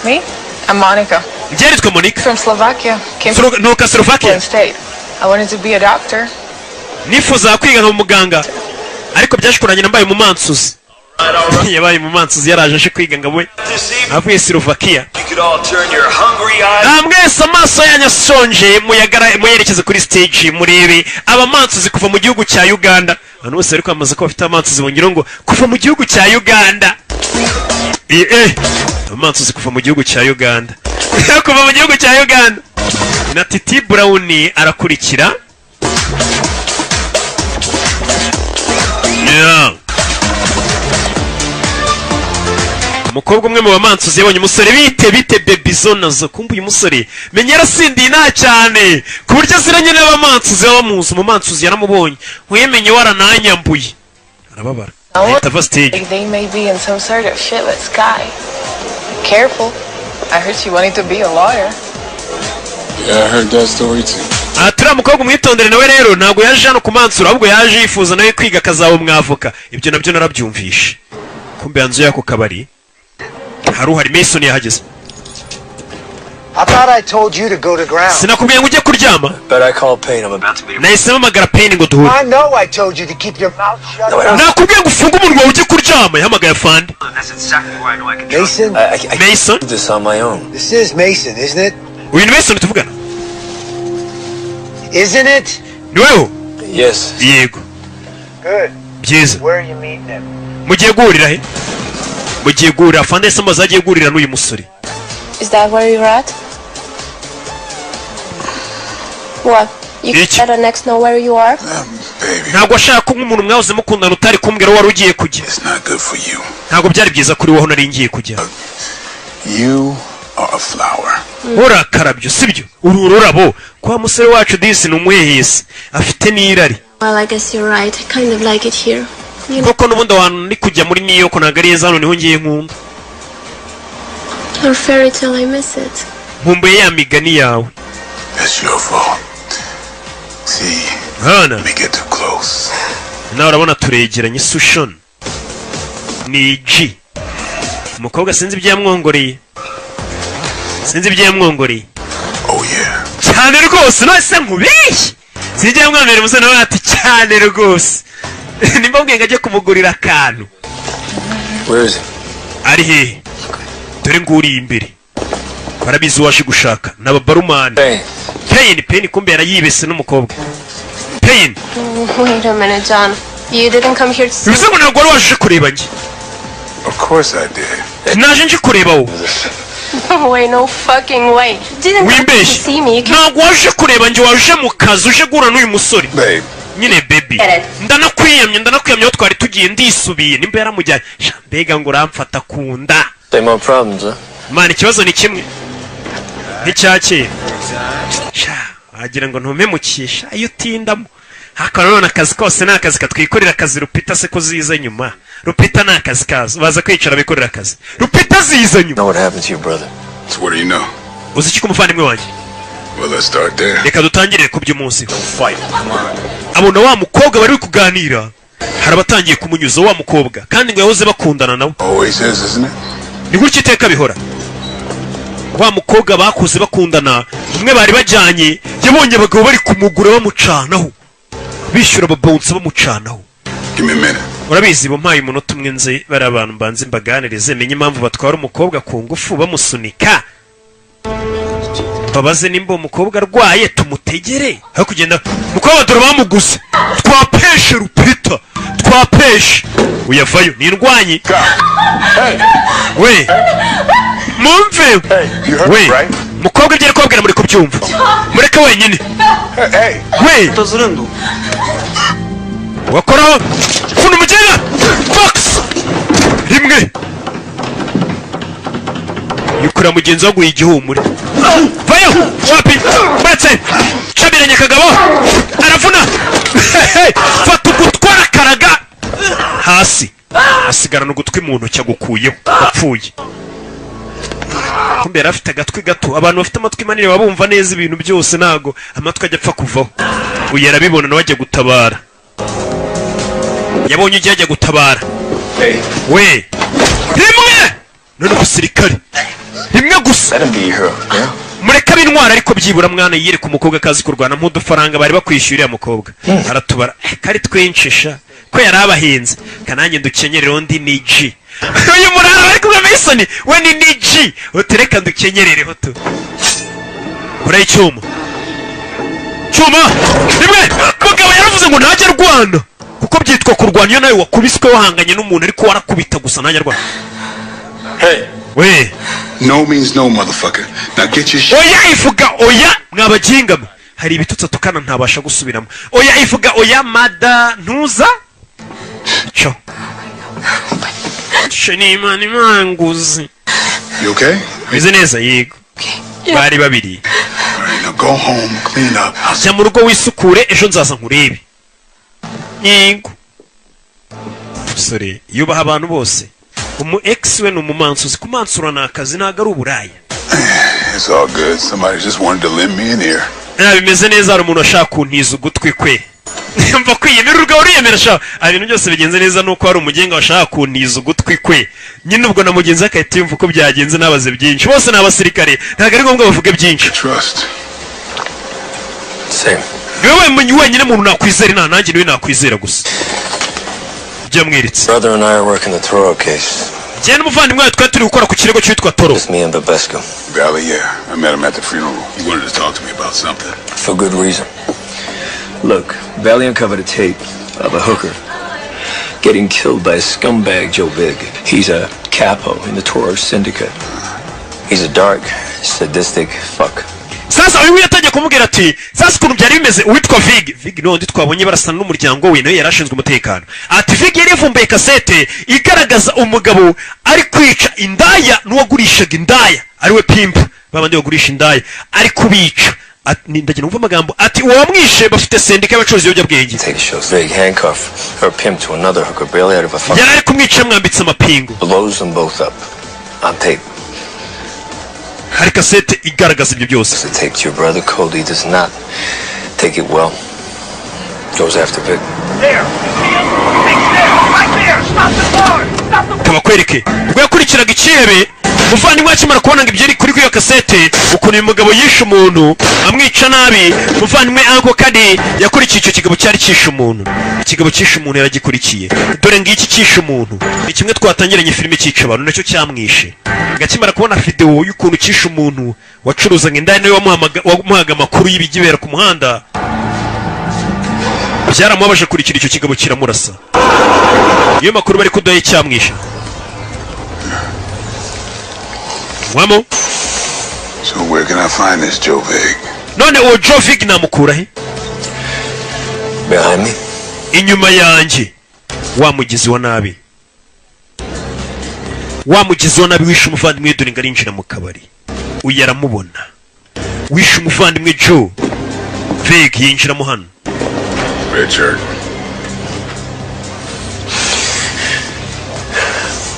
Me? I'm Monica. njye nitwa Monica From Slovakia. Came nuka Slovakia from state. I wanted to be a doctor. nifuza kwiga nka muganga ariko byaje kurangirana mbaye mu mansuzi yabaye mu mansuzi yaraje aje kwiga ngo we avuye Slovakia mwese amaso yanyu asonje muyerekeze kuri stage murebe abamansuzi kuva mu gihugu cya Uganda abantu bose bari kwamaza ko bafite amansuzi bongera ngo kuva mu gihugu cya Uganda amansuzi kuva mu gihugu cya Uganda kuva mu gihugu cya Uganda na Titi Brown arakurikira umukobwa umwe mu bamansuzi yabonye umusore bite bebizo nazo kumva uyu musore menya yarasindiye nta cyane ku buryo aziranye n'abamansuzi bamuzi umumansuzi yaramubonye nkuyemenye warananyambuye arababara ahita ava stage They may be in some sort of shitless guy. Careful. I heard she wanted to be a lawyer. Yeah, I heard that story too. turiya mukobwa umwitondere nawe rero ntabwo yaje hano kumansura ahubwo yaje yifuza nawe kwiga akazaba umwavoka ibyo nabyo narabyumvishe kumbe hanze y'ako kabari hari Mason yahageze I thought I told you to go to ground. Sinakubwiye ngo ujye kuryama. But I called Payne. I'm about to meet him. Nahisemo amagara Payne ngo duhure. I know I told you to keep your mouth shut. Nakubwiye ngo ufunge umunwa ujye kuryama. Yahamagaye afande. That's exactly where I know I can trust. Mason? I Mason? do this on my own. This is Mason, isn't it? Uyu ni Mason tuvugana. Isn't it? Ni wewe? Yes. Yego. Good. Byiza. Where are you meeting him? Mugiye guhurira he? Mugiye guhurira afande se amaze agiye guhurira n'uyu musore. Is that where you're at? What? You gotta next know where you are? Baby, Ntabwo ashaka ko nk'umuntu mwahoze mukundana utari kumbwira wari ugiye kujya. it's not good for you. Ntabwo byari byiza kuri wowe nari ngiye kujya. You are a flower. Urakarabyo sibyo? Uru ururabo kwa musore wacu disi ni umuhehesi afite n'irari. Well, I guess you're right. I kind of like it here. You know, Koko n'ubundi abantu ni kujya muri New York ntabwo ari heza hano niho ngiye nkumva. your fairy tale, I miss it. Nkumbuye ya migani yawe. It's your fault. See, Hana. we get too close. Nawe urabona turegeranye Sushon. Ni G. Umukobwa sinzi ibyo yamwongoreye. Sinzi ibyo yamwongoreye. Oh yeah. Cyane rwose nose nkubeshye. Sinzi yamwamera umusore nawe ati cyane rwose. Nimba mbwiye ngo ajye kumugurira akantu. Where is he? Ari hehe? Dore nguriye imbere. Barabizi waje gushaka n'ababarumani. Payne. Payne kumbe yarayibese n'umukobwa. Payne. Wait a minute, John. You didn't come here to see Bivuze ngo ntabwo wari waje kureba njye. Of course I did. Naje nje kureba wowe. No way, no fucking way. Didn't come to Wimbeshye. see me. You can't Ntabwo waje kureba njye waje mu kazi uje guhura n'uyu musore. Babe, Nyine baby. Ndanakwiyamye aho twari tugiye ndisubiye nimba yaramujyanye. Mbega ngo uramfata kunda. Same more problems, huh? Mana ikibazo ni kimwe. Nticyakera. Wagira ngo ntumemukisha iyo utindamo. Hakaba none akazi kose ni akazi katwikorera akazi Rupita se ko ziza nyuma. Rupita ni akazi kazo. Baza kwicara bikorera akazi. Rupita ziza nyuma. Know what happened to your brother? so what do you know? Uzi iki kumuvandimwe wanjye? Well, let's start there. Reka dutangire ku by'umunsi. Fight. Come on. Abona wa mukobwa bari kuganira. Hari abatangiye kumunyuza wa mukobwa kandi ngo yahoze bakundana nawe. Always is, isn't it? Ni gutya iteka bihora. Wa mukobwa bakuze bakundana, umwe bari bajyanye, yabonye abagabo bari kumugura bamucanaho. Bishyura ababonsa bamucanaho. Give me a minute. Urabizi bampaye umunota umwe nze bari abantu mbanze mbaganirize menye impamvu batwara umukobwa ku ngufu bamusunika. Babaze nimba umukobwa arwaye tumutegere. Aho kugenda umukobwa dore bamuguze. Twapeshe Rupita. Twapeshe. Uyavayo ni indwanyi. We. Mumve. You heard me, right? Mukobwa ibyo ari kubabwira muri kubyumva. Mureke wenyine. Hey. We. Wakoraho. Funa umugenda. Fox. Rimwe. Yukura mugenzi waguye igihumure. Vayo. Wapi. Batse. Shabiranye kagabo. Arafuna. Fata ugutwara karaga. Hasi. Asigarana ugutwi mu ntoki agukuyeho. Apfuye. Kumbe yarafite agatwi gato. Abantu bafite amatwi manini babumva neza ibintu byose nago amatwi ajya apfa kuvaho. Uyu yarabibona nawe ajya gutabara. Yabonye ujya ajya gutabara. We. Rimwe. None umusirikare. Rimwe gusa. Let him be your hero, yeah? Mureka bintwara ariko byibura mwana yire ku mukobwa kazi kurwana nk'udufaranga bari bakwishyurira mukobwa. Aratubara. Kari twinshisha ko yarabahinze. Kananye ndukenyerera undi ni G. Uyu murara bari kumwe Mason we ni G. Utereka ndukenyerereho tu. Uraye cyuma. Cyuma. Rimwe. Mugabo yaravuze ngo ntajya rwana. Kuko byitwa kurwanya iyo nawe wakubiswe wahanganye n'umuntu ariko warakubita gusa ntajya rwana. Hey. We. No means no, motherfucker. Now get your shit. Oya ivuga oya mwabagingama. Hari ibitutsi tukana ntabasha gusubiramo. Oya ivuga oya mada ntuza. Cyo. Shani mani manguzi. You okay? Bize neza yego. Bari babiri. All right, now go home, clean up. Jya mu rugo wisukure ejo nzaza nkurebe. Yego. Sore yubaha abantu bose. Umu ex we n'umumansuzi kumansura nakazi naga ari uburaya. It's all good. Somebody just wanted to lend me an ear. Bimeze neza hari umuntu ashaka kuntiza ugutwi kwe. mva kwiyemera urugabo ruyemera sha ibintu byose bigenze neza nuko hari umugenga washaka kuntiza ugutwi kwe nyine ubwo na mugenzi akahita yumva uko byagenze nabaze byinshi bose ni abasirikare ntabwo ari ngombwa bavuge byinshi niwe wenyine muntu nakwizera nta nanjye niwe nakwizera gusa ibyo yamwiritse Brother and I are working the Toro case. njye n'umuvandimwe wawe twari turi gukora ku kirego cyitwa Toro. It's me and Babesco. Valley, yeah. I met him at the funeral. He wanted to talk to me about something. For good reason. Look, Valley uncovered a tape of a hooker getting killed by a scumbag Joe Big. He's a capo in the Toro syndicate. He's a dark, sadistic fuck. Sasa uyu yatangiye kumubwira ati sasa ukuntu byari bimeze uwitwa Vig n'undi twabonye barasana n'umuryango we nawe yarashinzwe umutekano ati Vig yari yavumbuye kasete igaragaza umugabo ari kwica indaya n'uwagurishaga indaya ariwe pimp babandi bagurisha indaya ari kubica ndagira numva amagambo ati uwamwishe bafite sendika y'abacuruzi y'ibiyobyabwenge Vig handcuff her pimp to another hooker barely out of a fuck. yari ari kumwica mwambitse amapingu Blows them both up on tape. hari kasete igaragaza ibyo byose. The tape to your brother Cody does not take it well. Goes after Vic. There! Right there! Stop the car! Stop the car! Kabakwereke ubwo yakurikiraga ikihebe muvandimwe akimara kubona ngo ibyari kuri iyo kasete ukuntu uyu mugabo yishe umuntu amwica nabi muvandimwe Uncle Kadi yakurikiye icyo kigabo cyari cyishe umuntu ikigabo cyishe umuntu yaragikurikiye dore ngiki cyishe umuntu ni kimwe twatangiranye filime cyica abantu nacyo cyamwishe gakimara kubona video y'ukuntu cyishe umuntu wacuruzaga indaya nawe wamuhaga amakuru y'ibigibera ku muhanda byaramubabaje kurikira icyo kigabo kiramurasa iyo makuru bari kudaye cyamwishe Wamo? So where can I find this Joe Vig? None uwo Joe Vig namukura he? Behind me? Inyuma yanjye. Wamugizi wa nabi. Wamugizi wa nabi wishe umuvandimwe dore ngarinjira mu kabari. Uyu aramubona. Wishe umuvandimwe Joe Vig yinjira mu hano. Richard.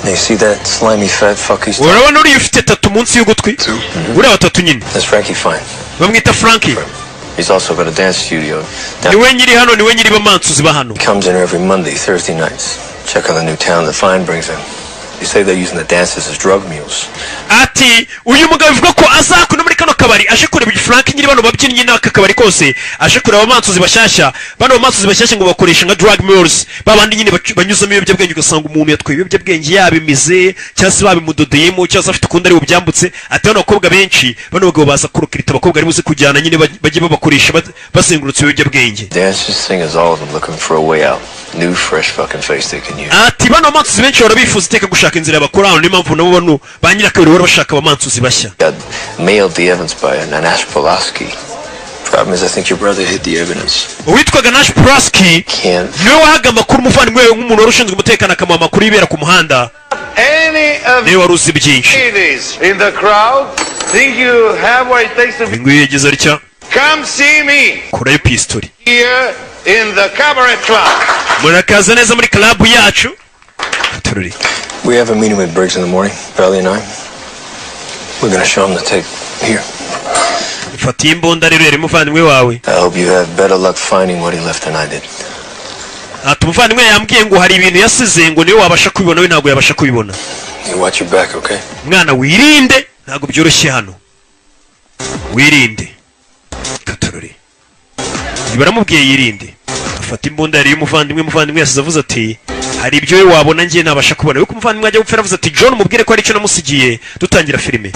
You see that slimy fat fuck he's talking? Urabona uri ufite tatu munsi y'ugutwi? Uriya tatu nyine. That's Frankie Fine. Bamwita Frankie. He's also got a dance studio. Niwe nyiri hano niwe nyiri bamansuzi ba hano. Comes in every Monday, Thursday nights. Check on the new talent that Fine brings in. You say they're using the dancers as drug mules. Ati uyu mugabo bivuga ko azakuna muri kano kabari aje kureba Frank nyiri bano babyinnyi n'aka kabari kose aje kureba abamansuzi bashyashya bano bamansuzi bashyashya ngo bakoresha nka drug mules babandi nyine banyuzamo ibiyobyabwenge ugasanga umuntu yatwaye ibiyobyabwenge yabimize cyangwa se babimudodeyemo cyangwa se afite ukundi ari bubyambutse ati bano bakobwa benshi bano bagabo baza kurukirita abakobwa ari buze kujyana nyine bajye babakoresha bazengurutse ibiyobyabwenge. Dancers sing as all of them looking for a way out. New fresh fucking face they can use. Ati bano bamansuzi benshi barabifuza iteka gushaka inzira y'abakora hano niyo mpamvu nabo bano ba nyirakabiri bari bashaka abamansuzi bashya. Mailed the evidence by Nash Pulaski. Problem is, I think your brother hid the evidence. Uwitwaga Nash Pulaski niwe wahaga amakuru umuvandimwe we nk'umuntu wari ushinzwe umutekano akamuha amakuru y'ibera ku muhanda. Niwe wari uzi byinshi. Nguyu yagize atya. Come see me. Kurayo pistori. Here in the cabaret club. Murakaza neza muri club yacu. Tururi. We have a meeting with Briggs in the morning, Valley and I. We're gonna show him the tape. Here. Fata imbunda rero yari muvandimwe wawe. I hope you have better luck finding what he left than I did. Ati umuvandimwe yambwiye ngo hari ibintu yasize ngo niwe wabasha kubibona we ntabwo yabasha kubibona. You watch your back, okay? Mwana wirinde ntabwo byoroshye hano. Wirinde. Katururi. Baramubwiye yirinde. Afata imbunda yari umuvandimwe yasize avuze ati hari ibyo we wabona ngiye nabasha kubona. Yuko umuvandimwe ajya gupfira avuze ati John mubwire ko ari cyo namusigiye dutangira filime.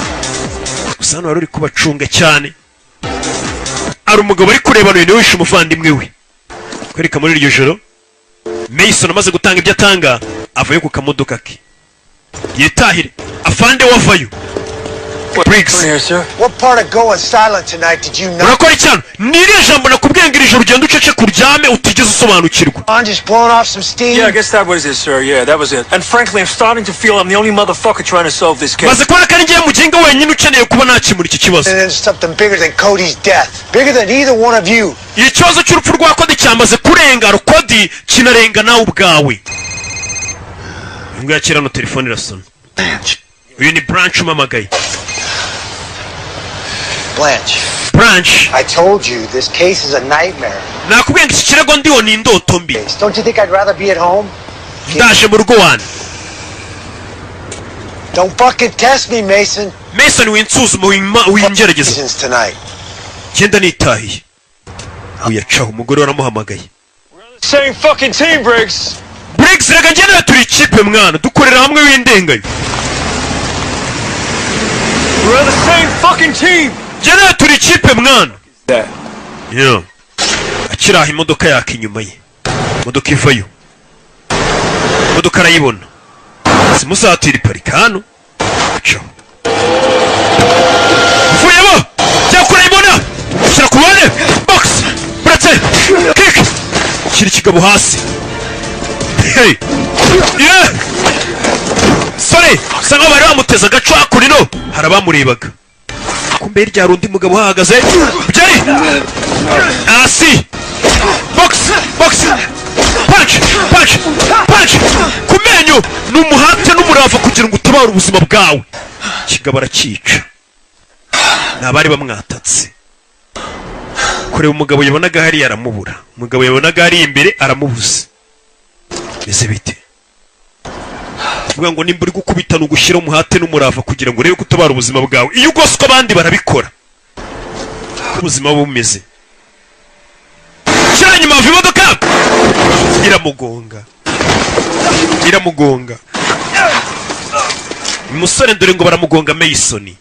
Gusa hano wari uri kubacunga cyane. Ari umugabo ari kureba none wishe umuvandimwe we. Kwereka muri iryo joro Mason amaze gutanga ibyo atanga avuye ku kamodoka ke. Yetahire afande wavayo. Briggs. What part of going silent tonight did you know? Urakora cyane. Niriye jambo nakubwiye ngo iri joro ugenda ucece kuryame utigeze usobanukirwa. I'm just blowing off some steam. Yeah, I guess that was it, sir. Yeah, that was it. And frankly, I'm starting to feel I'm the only motherfucker trying to solve this case. Maze kubona kandi ngiye mugenga wenyine ukeneye kuba nakimura iki kibazo. And then something bigger than Cody's death. Bigger than either one of you. Ikibazo cy'urupfu rwa Cody cyamaze kurenga Cody kinarenga nawe ubwawe. Ngo yakira no telefone irasona. Uyu ni Branch umamagaye. Blanche. Branch. I told you this case is a nightmare. Nakubwiye ngo iki kirego ndiho ni indoto mbi. Don't you think I'd rather be at home? Ndaje mu rugo wane. Don't fucking test me, Mason. Mason winsuzuma wingerageza. Since tonight. Genda nitahiye. Uyacaho umugore waramuhamagaye. Same fucking team, Briggs. Briggs rega njye turi ikipe mwana dukorera hamwe w'indengayo. We're the same fucking team. Njye turi ikipe mwana. That. Yeah. Akiraha imodoka yake inyuma ye. Imodoka ivayo. Imodoka arayibona. Simusatira parika hano. Acaho. Vuyemo. Cyakora ibona. Shyira ku ruhande. Box. Brate. Kick. Shyira ikigabo hasi. Hey. Yeah. Sorry. Sanga bari bamuteza agaco hakurino. Harabamurebaga. Kumbe ryari undi mugabo hahagaze. Byari. Asi. Box. Box. Punch. Punch. Punch. Kumenyo numuhate n'umurava kugira ngo utabara ubuzima bwawe. Kigabo aracica. Nabari bamwatatse. Kureba umugabo yabonaga hari aramubura. Umugabo yabonaga hari imbere aramubuza. Ese bite? Vuga ngo nimba uri gukubita n'ugushyira umuhate n'umurava kugira ngo urebe kutabara ubuzima bwawe. Iyo ugoswe abandi barabikora. Ubuzima bumeze. Cyane nyuma imodoka. Iramugonga. Iramugonga. Umusore dore ngo baramugonga Mason.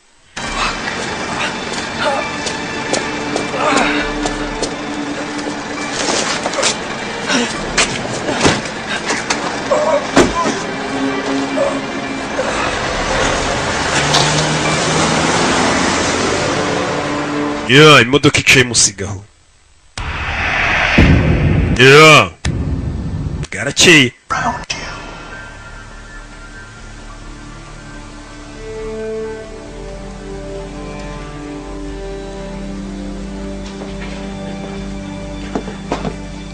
Yeah, imodoka icaye musigaho. Yeah. Garakeye.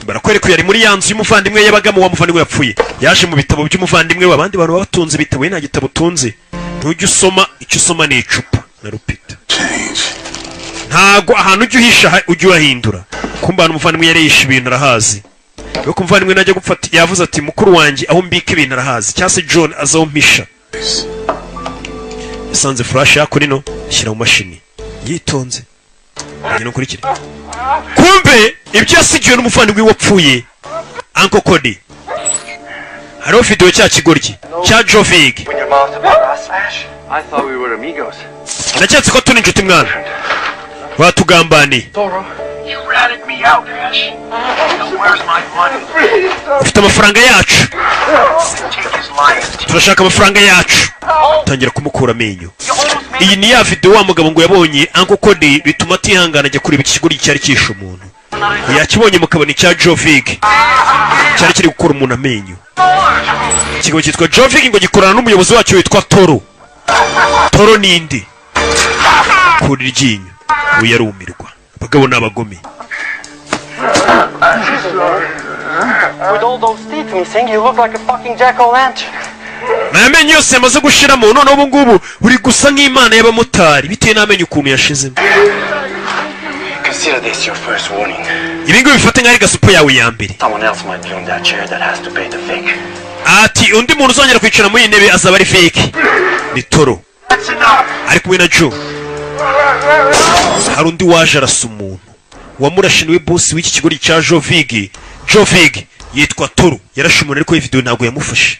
Barakwereka yari muri yanzu y'umuvandimwe yabagamo wa muvandimwe yapfuye. Yaje mu bitabo by'umuvandimwe wabandi bantu batunze bitabo nta gitabo tunze. Ntujye usoma icyo usoma ni icupa na rupita. Ntago ahantu ujye uhisha ujye uhindura. Kumba umuvandimwe yari yishe ibintu arahazi. Yo kumuvandimwe najya gupfata yavuze ati mukuru wanjye aho mbika ibintu arahazi. Cyase John azaho mpisha. Yasanze flash yako nino shyira mu mashini. Yitonze. Njye no kurikira. Kumbe ibyo yasigiwe n'umuvandimwe wapfuye. Uncle Cody. Haro video cya kigoryi cya Jovig. I thought we were amigos. Nacyatse ko tuni inshuti mwana. Watugambani. You ratted me out, Ash. Now where's my money? Ufite amafaranga yacu. Take his life. Turashaka amafaranga yacu. Tangira kumukura amenyo. Iyi ni ya video wa mugabo ngo yabonye Uncle Cody bituma atihangana ajya kureba ikigori cyari kishe umuntu. Yakibonye mukabona cya Jovig. Cyari kiri gukora umuntu amenyo. Ikigo cyitwa Jovig ngo gikorana n'umuyobozi wacyo witwa Toro. Toro nindi. Kuri ryinyo. Uyarumirwa. Bagabo n'abagome. With all those teeth missing, you look like a fucking jack-o'-lantern. Namenye yose yamaze gushiramo none ubu ngubu uri gusa nk'Imana y'abamotari bitewe n'amenyo ukuntu yashizemo. Consider this your first warning. Ibi ngo bifate nk'ari gasupo yawe ya mbere. Someone else might be on that chair that has to pay the fake. Ati undi muntu uzongera kwicara muri intebe azaba ari fake. Ni Toro. Ari kumwe na Joe. Hari undi waje arasa umuntu. Wamurashiniwe boss w'iki kigori cya Jovig. Jovig yitwa Toro. Yarashe umuntu ariko iyi video ntago yamufashe.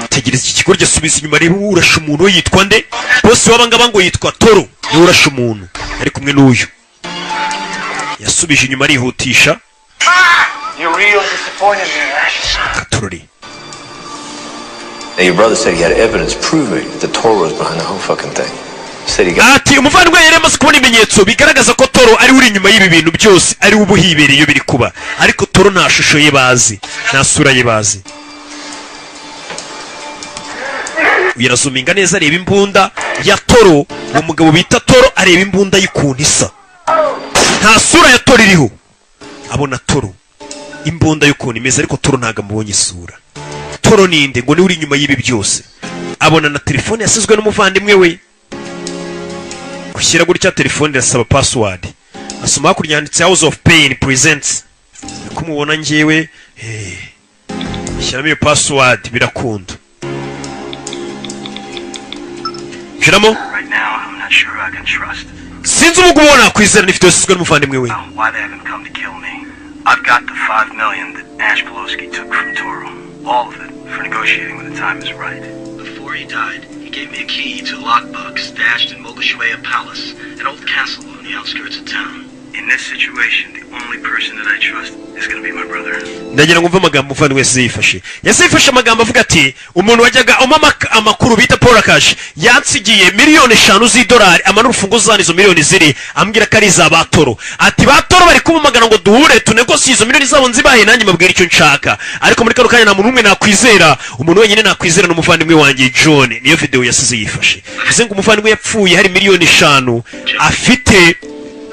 Tegereza iki kigori cyasubiza inyuma rero urashe umuntu yitwa nde? Boss wabangaba ngo yitwa Toro. Ni urashe umuntu. Ari kumwe n'uyu. Yasubije inyuma arihutisha. You really disappointed me, Ash. Katurori. Now, your brother said he had evidence proving that Toro was behind the whole fucking thing. He said he got... Ati umuvandimwe yari amaze kubona ibimenyetso bigaragaza ko Toro ari uri inyuma y'ibi bintu byose ari ubuhibere iyo biri kuba. Ariko Toro nta shusho ye bazi. Nta sura ye bazi. Uyirazuminga neza areba imbunda ya Toro. Uwo mugabo bita Toro areba imbunda y'ukuntu isa. Nta sura ya Toro iriho. Abona Toro. Imbunda y'ukuntu imeze ariko Toro ntago amubonye isura. Toro ninde ngo ni uri inyuma y'ibi byose. abona na telefone yasizwe n'umuvandimwe we. Gushyira gutya telefone irasaba password. Asoma hakurya handitse House of Pain Presents. Kumubona njyewe shyiramo iyo password birakunda. Shiramo? Right now, I'm not sure I can trust. Sinzi umugabo nakwizera nifite yasizwe n'umuvandimwe we. Why they haven't come to kill me? I've got the $5 million that Ash Pelosi took from Toro. All of it for negotiating when the time is right. Before he died, he gave me a key to a lockbox stashed in Mogashueya Palace, an old castle on the outskirts of town. In this situation, the only person that I trust is going to be my brother. Ndagira ngo mva amagambo muvandimwe yasifashe. Yasifashe amagambo avuga ati umuntu wajyaga amakuru bita Paul Cash yansigiye $5,000,000 amana urufunguzo zanizo miliyoni ziri ambwira ko ari za Batoro. Ati Batoro bari kumumagana ngo duhure tunegosie izo miliyoni zabo nzibahe nanjye mabwira icyo nshaka. Ariko muri kano kanya nta muntu umwe nakwizera, umuntu wenyine nakwizera n'umuvandimwe wanjye John. Niyo video yasize yifashe. Bize ngo umuvandimwe yapfuye hari $5,000,000 afite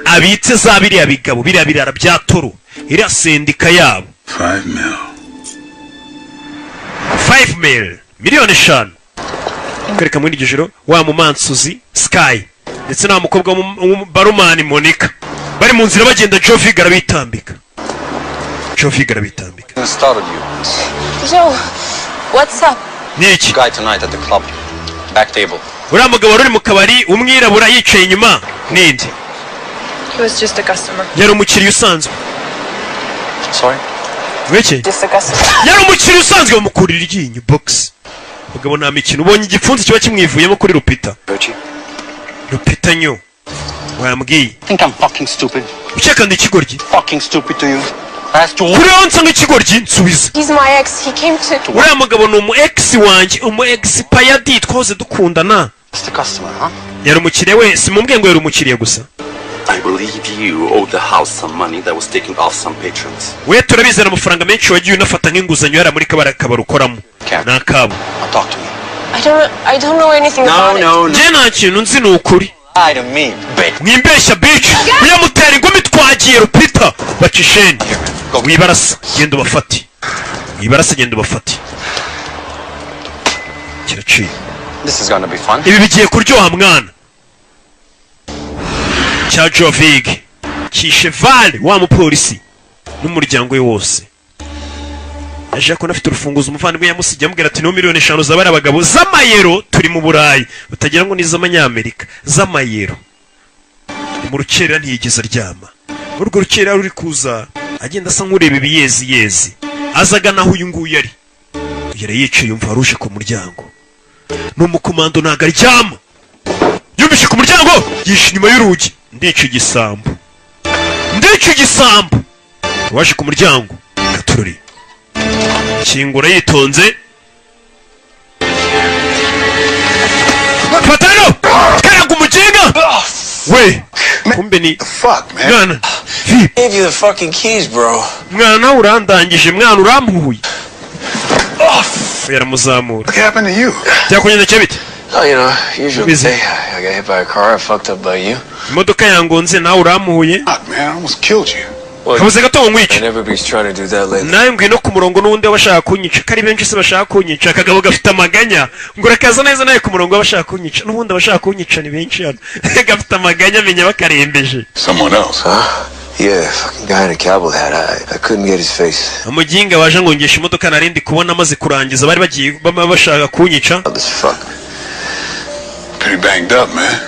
abitse za biriya bigabo biriya birara bya Toro iriya sendika yabo 5 mil. 5 mil miliyoni 5 kwereka muri gijoro wa mumansuzi Sky ndetse na mukobwa Barumani Monica bari mu nzira bagenda Joe Figara bitambika. Joe, what's up? Niki Guy tonight at the club. Back table. uriya mugabo wari mu kabari umwirabura yicaye inyuma ninde? He was just a customer. Yari umukiriya usanzwe. Sorry? Weke? Just a customer. Yari umukiriya usanzwe bamukurira iryinyo box. Mugabo nta mikino ubonye igipfunsi kiba kimwivuyemo kuri Rupita. Rupita nyo. Wambwiye. Think I'm fucking stupid? Ucyeka ndi ikigoryi? Fucking stupid to you? Ask you. Kuri onsa nk'ikigoryi nsubiza. He's my ex. He came to. Uriya mugabo ni umu ex wanjye, umu ex payadi twose dukundana. It's the customer, huh? Yari umukiriya we, simumbwiye ngo yari umukiriya gusa. I believe you owed the house some money that was taken off some patrons. We turabizera amafaranga menshi wagiye unafata nk'inguzanyo yari muri kabara ukoramo. Nakabo. Talk to me. I don't know anything about it. No. Je nta kintu nzi ni ukuri. I don't mean, bitch. Mwimbeshya bitch. Uyamutera ingumi twagiye Rupita. Bacisheni. Wibarasa genda ubafati. Wibarasa genda ubafati. Kiraciye. This is gonna be fun. Ibi bigiye kuryoha mwana. Cha Jovig. Kisheval wa mupolisi n'umuryango we wose. Aje ko nafite urufunguzo umuvandimwe yamusijya amubwira ati no $5,000,000 zabara abagabo z'amayero turi mu Burayi utagira ngo ni z'amanyamerika z'amayero. Mu rukerera ntiyigeze aryama. Urwo rukerera ruri kuza agenda asa nk'ureba ibiyezi azaga naho uyu nguyu yari. Yari yicaye yumva aruje ku muryango. N'umukomando ntago aryama. Yumvishe ku muryango yishe inyuma y'urugi. Ndica igisambu. Waje ku muryango Gaturori. Kingura yitonze. Patano! Karaga umujenga! We! Kumbe ni fuck, man. Mwana. Gave you the fucking keys, bro. Mwana urandangije, mwana urampuye. Yaramuzamura. What happened to you? Byakunyenda cyabite? Oh, you know, usually I got hit by a car, I fucked up by you. Imodoka yangonze nawe uramuhuye. Fuck, man, I almost killed you. Kabuze gato nkwica. Everybody's trying to do that lately. Nawe ngwino ku murongo n'undi wabashaka kunyica. Kari benshi se bashaka kunyica. Akagabo gafite amaganya. Ngo rakaza neza nawe ku murongo wabashaka kunyica. N'ubundi abashaka kunyica ni benshi hano. Gafite amaganya menya bakarembeje. Someone else, huh? Yeah, fucking guy in a cowboy hat. I couldn't get his face. Amujinga waje ngongesha imodoka narindi kubona amaze kurangiza bari bagiye bashaka kunyica. Pretty banged up, man.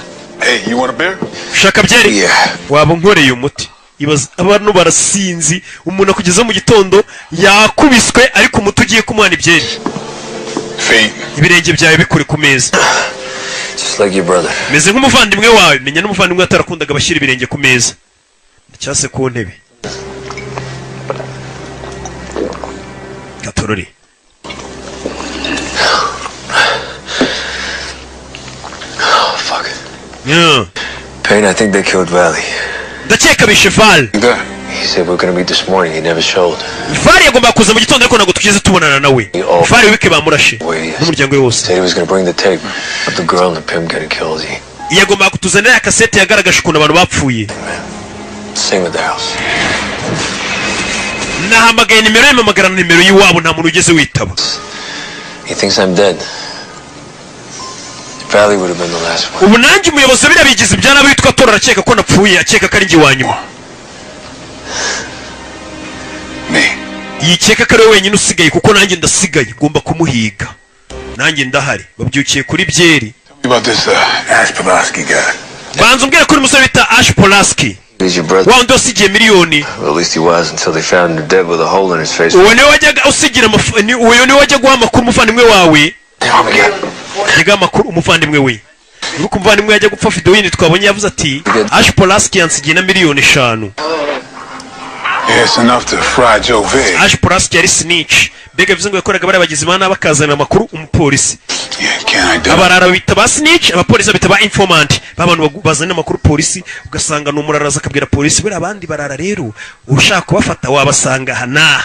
Hey, you want a beer? Shaka byeri? Yeah. Waba nkoreye umuti. Ibaza abantu barasinzi umuntu akugeza mu gitondo yakubiswe ariko umuti ugiye kumuhana ibyeri. Ibirenge byawe bikuri ku meza. Just like your brother. Meze nk'umuvandimwe wawe, menya n'umuvandimwe atarakundaga bashyira ibirenge ku meza. Cyase ku ntebe. Gatorori. Oh, fuck. Yeah. Payne, I think they killed Valley. Ndakeka bishe Val. He said we're gonna meet this morning. He never showed. Val yagomba kuza mu gitondo ariko ntabwo tugeze tubonana nawe. Val wike bamurashe. N'umuryango we wose. Said he was gonna bring the tape of the girl and the pimp getting killed. Yagomba kutuzanira kasete yagaragaje ukuntu abantu bapfuye. Same with the house. Nahamagaye nimero y'iwabo nta muntu ugeze witaba. He thinks I'm dead. Valley would have been the last one. ubu nanjye umuyobozi birabigize ibyana bitwa Tora arakeka ko napfuye akeka ko ari njye wa nyuma yikeka ko ari wenyine usigaye kuko nanjye ndasigaye ngomba kumuhiga nanjye ndahari babyukiye kuri byeri Ash Pulaski guy. banza umbwira kuri musore bita Ash Pulaski He's your brother. wa wundi wasigiye miliyoni Well, at least he was until they found him dead with a hole in his face. uwo niwe wajyaga usigira uwo niwe wajya guha amakuru umuvandimwe wawe yajyaga amakuru umuvandimwe we nuko umuvandimwe yajya gupfa video yindi twabonye yavuze ati Ash Pulaski yansigiye na miliyoni 5. Yes, enough to fry Joe Vig. Ash Pulaski yari snitch bega bivuze ngo yakoraga bari abagizi bana bakazana amakuru umupolisi abarara bita ba snitch abapolisi bita ba informant babantu bazana amakuru polisi ugasanga n'umuraraza akabwira polisi bari abandi barara rero ushaka kubafata wabasanga hana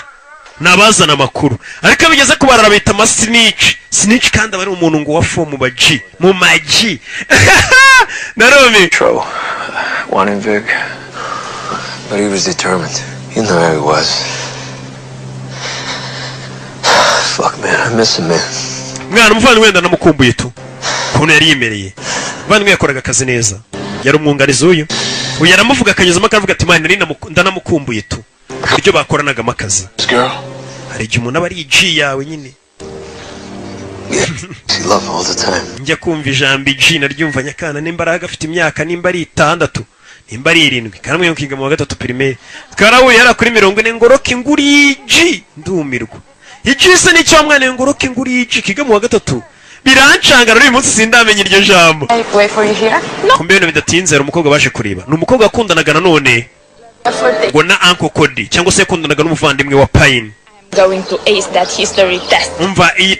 nabazana amakuru ariko bigeze kubarara bita ma snitch kandi abari umuntu ngo wafo mu maji narome Wanting Vic, but he was determined. You know how he was. Fuck, man, I miss him, man. mwana umuvandimwe wenda namukumbuye tu kuntu yari yimereye umuvandimwe yakoraga akazi neza yari umwungarizi uyu yaramuvuga akanyuzamo akavuga ati mwana ndanamukumbuye tu ibyo bakoranagamo akazi hari igihe umuntu aba ari G yawe nyine njya kumva ijambo G naryumva nyakana n'imbaraga afite imyaka nimba ari 6 nimba ari 7 kandi mwe mukiga mu wa 3 primaire twarahuye yara kuri 40 ngoroke nguri G ndumirwa Ijise ni cyo mwana ngoroke nguri G kiga mu wa 3 birancangara uyu munsi sindamenye iryo jambo kumbe ibintu bidatinze hari umukobwa baje kureba ni umukobwa akundanaga nanone ngo na Uncle Cody cyangwa se yakundanaga n'umuvandimwe wa Pine going to ace that history test. umva iyi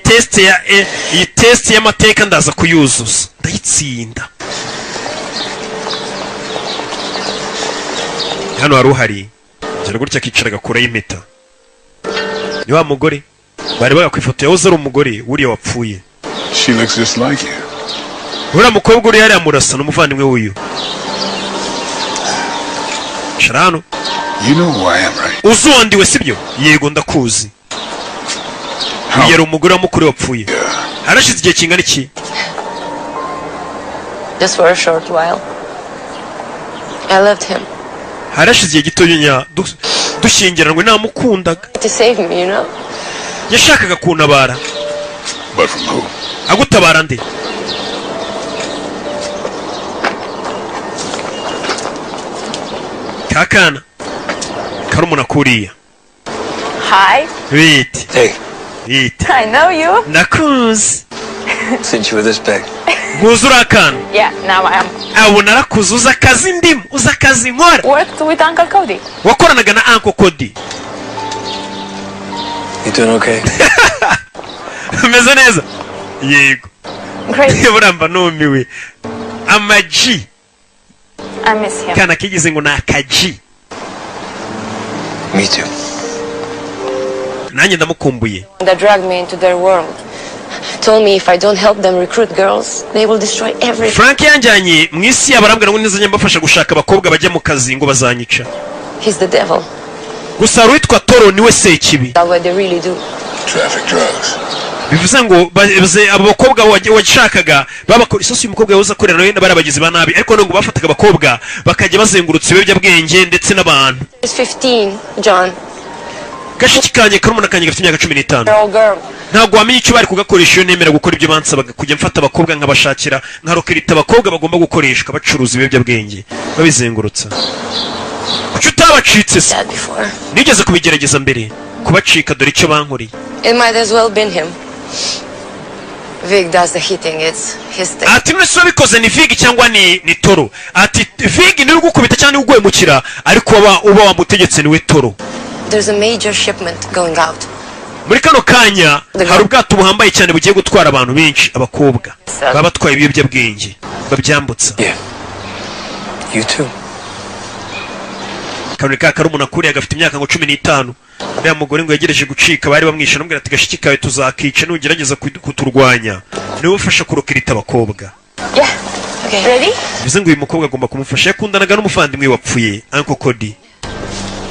test y'amateka ndaza kuyuzuza ndayitsinda hano hari uhari jara gutya kicaraga kure y'impeta ni wa mugore bari bagakwifoto yahoze ari umugore uriya wapfuye She looks just like you. uriya mukobwa uri hariya murasa n'umuvandimwe w'uyu sharano You know who I am, right? uzuwandiwe sibyo yego ndakuzi yari umugore wa mukuru wapfuye harashize igihe kingana iki Just for a short while. I loved him. harashize igihe gito nya dushyingiranwe namukundaga To save me, you know? yashakaga kuntabara But from who? agutabara nde kakana karumuna kuriya Hi. wait Hey. wait I know you. nakuzi Since you were this big. guza urakana Yeah, now I am. abo narakuze uza akazi ndimo uza akazi nkora Worked with Uncle Cody. wakoranaga na Uncle Cody You doing okay? umeze neza yego Great. buramba numiwe amaji I miss him. kana kigize ngo nakaji Me too. nanjye ndamukumbuye They dragged me into their world. Told me if I don't help them recruit girls, they will destroy everything. Frank yanjyanye mu isi yabarambwira ngo nizanye mbafasha gushaka abakobwa bajya mu kazi ngo bazanyica He's the devil. gusa hari uwitwa Toro niwe sekibi That's what they really do. Traffic drugs. bivuze ngo abo bakobwa washakaga babakora isosi umukobwa yahoze akorera nawe bari abagizi ba nabi ariko ngo bafataga abakobwa bakajya bazengurutsa ibiyobyabwenge ndetse n'abantu He's 15, John. gashiki kanye karumuna kanye gafite imyaka 15 They're all girl. ntabwo wamenye icyo bari kugakoresha iyo nemera gukora ibyo bansabaga kujya mfata abakobwa nkabashakira nkarokirita abakobwa bagomba gukoreshwa bacuruza ibiyobyabwenge babizengurutsa kuki utabacitse se nigeze kubigerageza mbere kubacika dore icyo bankoreye It might as well been him. Vic does the hitting, it's his thing. ati mwese wabikoze ni Vig cyangwa ni Toro ati Vig niwe ugukubita cyangwa niwe ugwemukira ariko uba wamutegetse niwe Toro There's a major shipment going out. muri kano kanya hari ubwato buhambaye cyane bugiye gutwara abantu benshi abakobwa baba batwaye ibiyobyabwenge babyambutsa You too. kabone ka karumuna kuriya gafite imyaka ngo 15 uriya mugore ngo yegereje gucika bari bamwisha n'ubwira ati gashiki kawe tuzakica nugerageza kuturwanya niwe ufasha kurokirita abakobwa Yeah. Okay. Ready? bivuze ngo uyu mukobwa agomba kumufasha yakundanaga n'umuvandimwe wapfuye Uncle Cody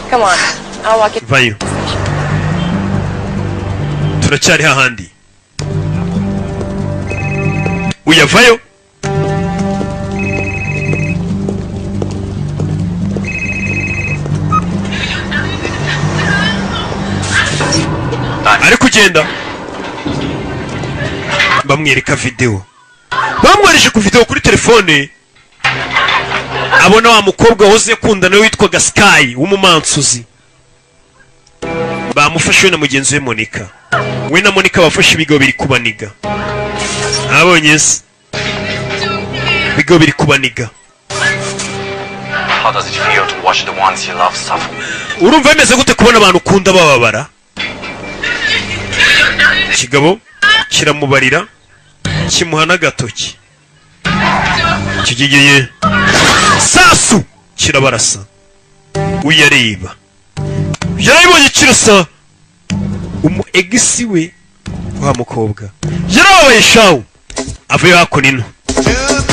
Come on. I'll walk it. vayo turacyari hahandi uyavayo. Ari kugenda bamwereka video, bamwohereje ku video kuri telefone, abona wa mukobwa wahoze yakundana witwaga Sky w'umumansuzi. Bamufashe na mugenzi we Monica, we na Monica bafashe ibigo biri kubaniga. Abonye se ibigo biri kubaniga. How does it feel to watch the ones you love suffer? Urumva bimeze gute kubona abantu ukunda bababara? Kigabo kiramubarira kimuha n'agatoki, kigigeye sasu kirabarasa. Uyareba yarabonye kirasa egisi we wa mukobwa yarabaye shawu avuye hakunino.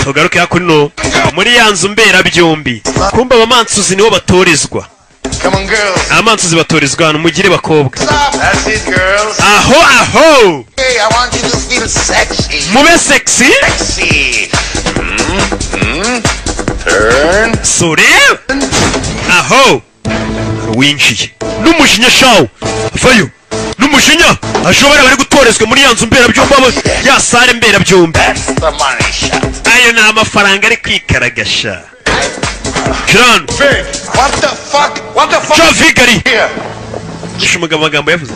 Tugaruke hakunino muri yanzu mbera byombi, kumba abamansuzi nibo batorezwa. Come on, girls. Abamansuzi batorezwa hano mugire bakobwa. That's it, girls. Aho Hey, I want you to feel sexy. mube sexy. Sexy. Turn. Sore aho winjiye n'umujinya shawu vayo n'umujinya ashobora bari gutorezwa muri yanzu mbera byombi, ya sare mbera byombi. That's the money shot. Ayo ni amafaranga ari kwikaragasha. John Vic, what the fuck? What the fuck? John Vigari Here. Shumuga amagambo yavuze.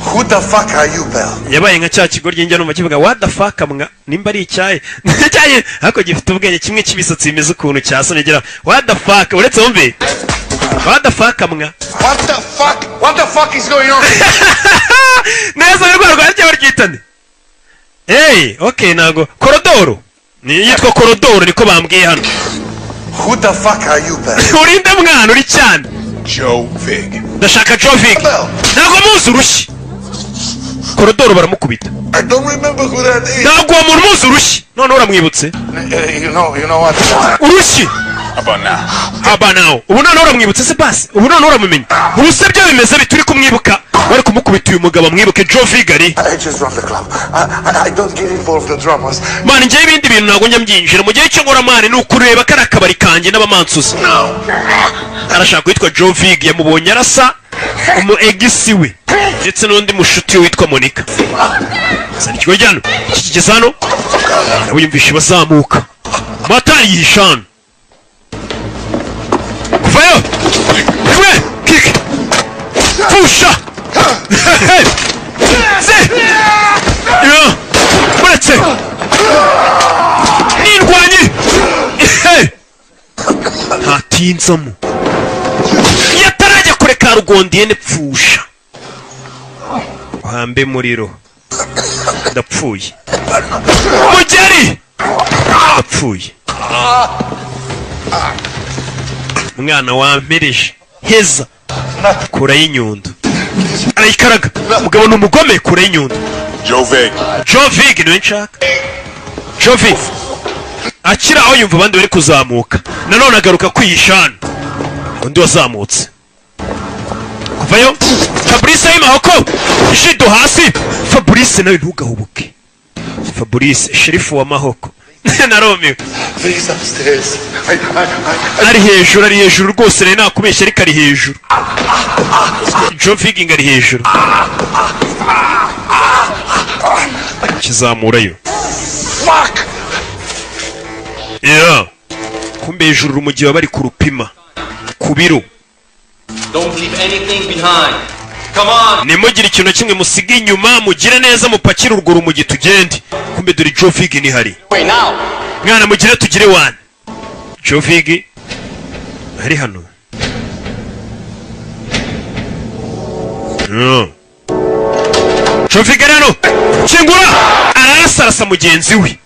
Who the fuck are you, Bell? Yabaye nka cya kigo ry'injya numva kivuga what the fuck mwa nimba ari icyaye cyaye hako gifite ubwenge kimwe kibisatsi bimeze ukuntu cyasonegera what the fuck uretse wumve what the fuck mwa What the fuck? What the fuck is going on? neza rwo rwajya baryitane. Okay nago korodoro ni yitwa korodoro niko bambwiye hano. Who the fuck are you, Bell? Urinde mwana uri cyane. Joe Vig. Ndashaka Joe Vig. Nago muzi urushyi. Korodoro baramukubita. I don't remember who that is. Nago uwo muntu muzi urushyi. None uramwibutse? You know what? Urushyi. Aba now. Ubu none uramwibutse se basi. Ubu none uramumenya. Ubu se byo bimeze bituri kumwibuka. Bari kumukubita uyu mugabo mwibuke Joe Vigari. I just run the club. I don't get involved in the dramas. Man ngiye ibindi bintu nago njya mbyinjira mu gihe cyo ngora mane nukureba kara kabari kanje n'abamansuzi. Arashaka kwitwa Joe Vig, yamubonye arasa umu egisi we ndetse n'undi mushuti witwa Monica. Sani kigo jyano kigeze hano yumvishe bazamuka matari yishana kuvayo we kick pusha se yo uretse nindwanyi hatinzamo yatarajya kureka rugondiye nepfusha uhambe muriro ndapfuye mugeri ndapfuye umwana wampereje heza kura y'inyundo arayikaraga umugabo ni umugome kura y'inyundo. Joe Vig niwe nshaka. Joe Vig akira aho yumva abandi bari kuzamuka nanone agaruka kwiyishana undi wazamutse kuvayo. Fabrice y'imahoko jido hasi. Fabrice nawe ntugahubuke. Fabrice sherifu wa mahoko na Romeo ari hejuru rwose rero nakubeshya ariko ari hejuru. Joe Vig ari hejuru kizamurayo. Yeah. Kumbe hejuru umugihe bari kurupima ku biro. Don't leave anything behind. Come on. Nimugire ikintu kimwe musiga inyuma mugire neza mupakira urwo rumugi tugende. Kumbe dore Joe Vig ni hari. Wait now. Mwana mugire tugire one. Joe Vig hari hano. Joe Vig hano. Kingura arasarasa mugenzi we.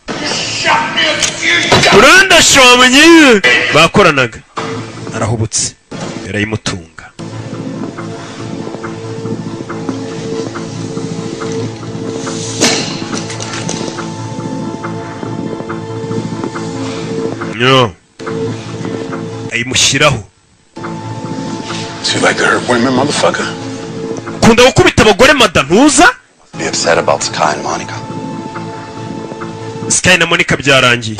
Uranda shomenye bakoranaga arahubutse yarayimutunga. No. Ayimushyiraho. So you like to hurt women, motherfucker? Kunda gukubita abagore madantuza? Be upset about Sky and Monica. Sky na Monica byarangiye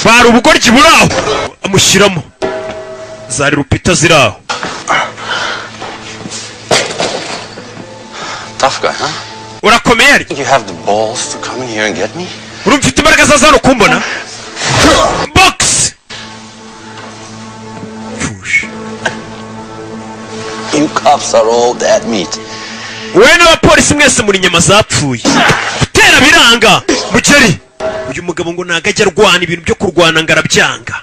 bari ubugoryi buraho amushyiramo zari rupita ziraho. Tough guy, huh? Urakomeye ari? You have the balls to come in here and get me? Urumfite imbaraga za zano kumbona? Box! Fush. You cops are all dead meat. Wowe n'abapolisi mwese muri nyama zapfuye. Gutera biranga. Mugeri. Uyu mugabo ngo ntago ajya arwana ibintu byo kurwana ngarabyanga.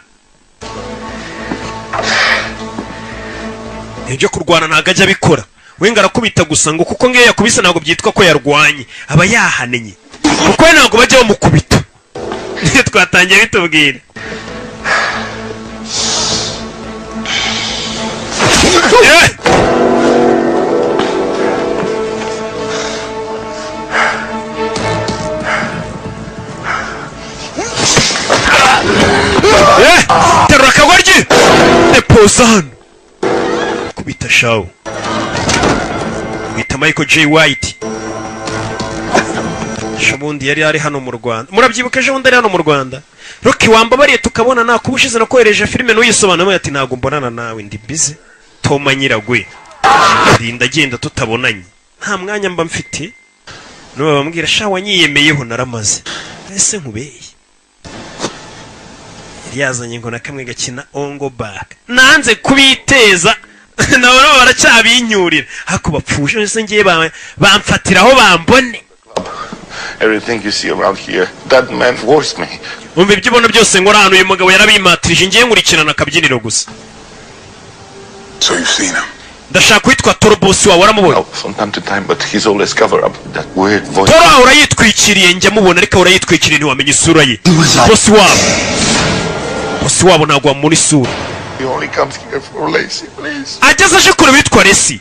Ibyo kurwana ntago ajya bikora. Wenga arakubita gusa ngo kuko ngiye yakubise ntago byitwa ko yarwanye. Aba yahanenye. Kuko we ntago bajya bamukubita. Twatangiye bitubwira. Terura akagoryi depoza hano kubita shawu bita Michael J. White shabundi yari ari hano mu Rwanda. Murabyibuka ejo bundi ari hano mu Rwanda. Rocky wambabariye tukabona nakubushize nakohereje filime n'uyisobanamo ati ntago mbonana nawe ndi busy Toma Nyiragwe ndinda agenda tutabonanye nta mwanya mba mfite no bambwira sha wanyiyemeyeho naramaze ese nkubeye yazanye ngo nakamwe gakina ongo back nanze kubiteza nabo baracyabinyurira hako bapfushe ese ngiye bamfatiraho bambone. Everything you see around here, that man forced me. Umva ibyo ubona byose ngo hano uyu mugabo yarabimatirije ngiye nkurikirana akabyiniro gusa. So you've seen him? Ndashaka kwitwa Toro boss wawe waramubona. From time to time, but he's always cover up that weird voice. Toro urayitwikiriye njya mubona ariko urayitwikiriye ntiwamenye isura ye. Boss wabo nagwa muri sura. He only comes here for Lacey, please. Ageze aje kure witwa Lacey.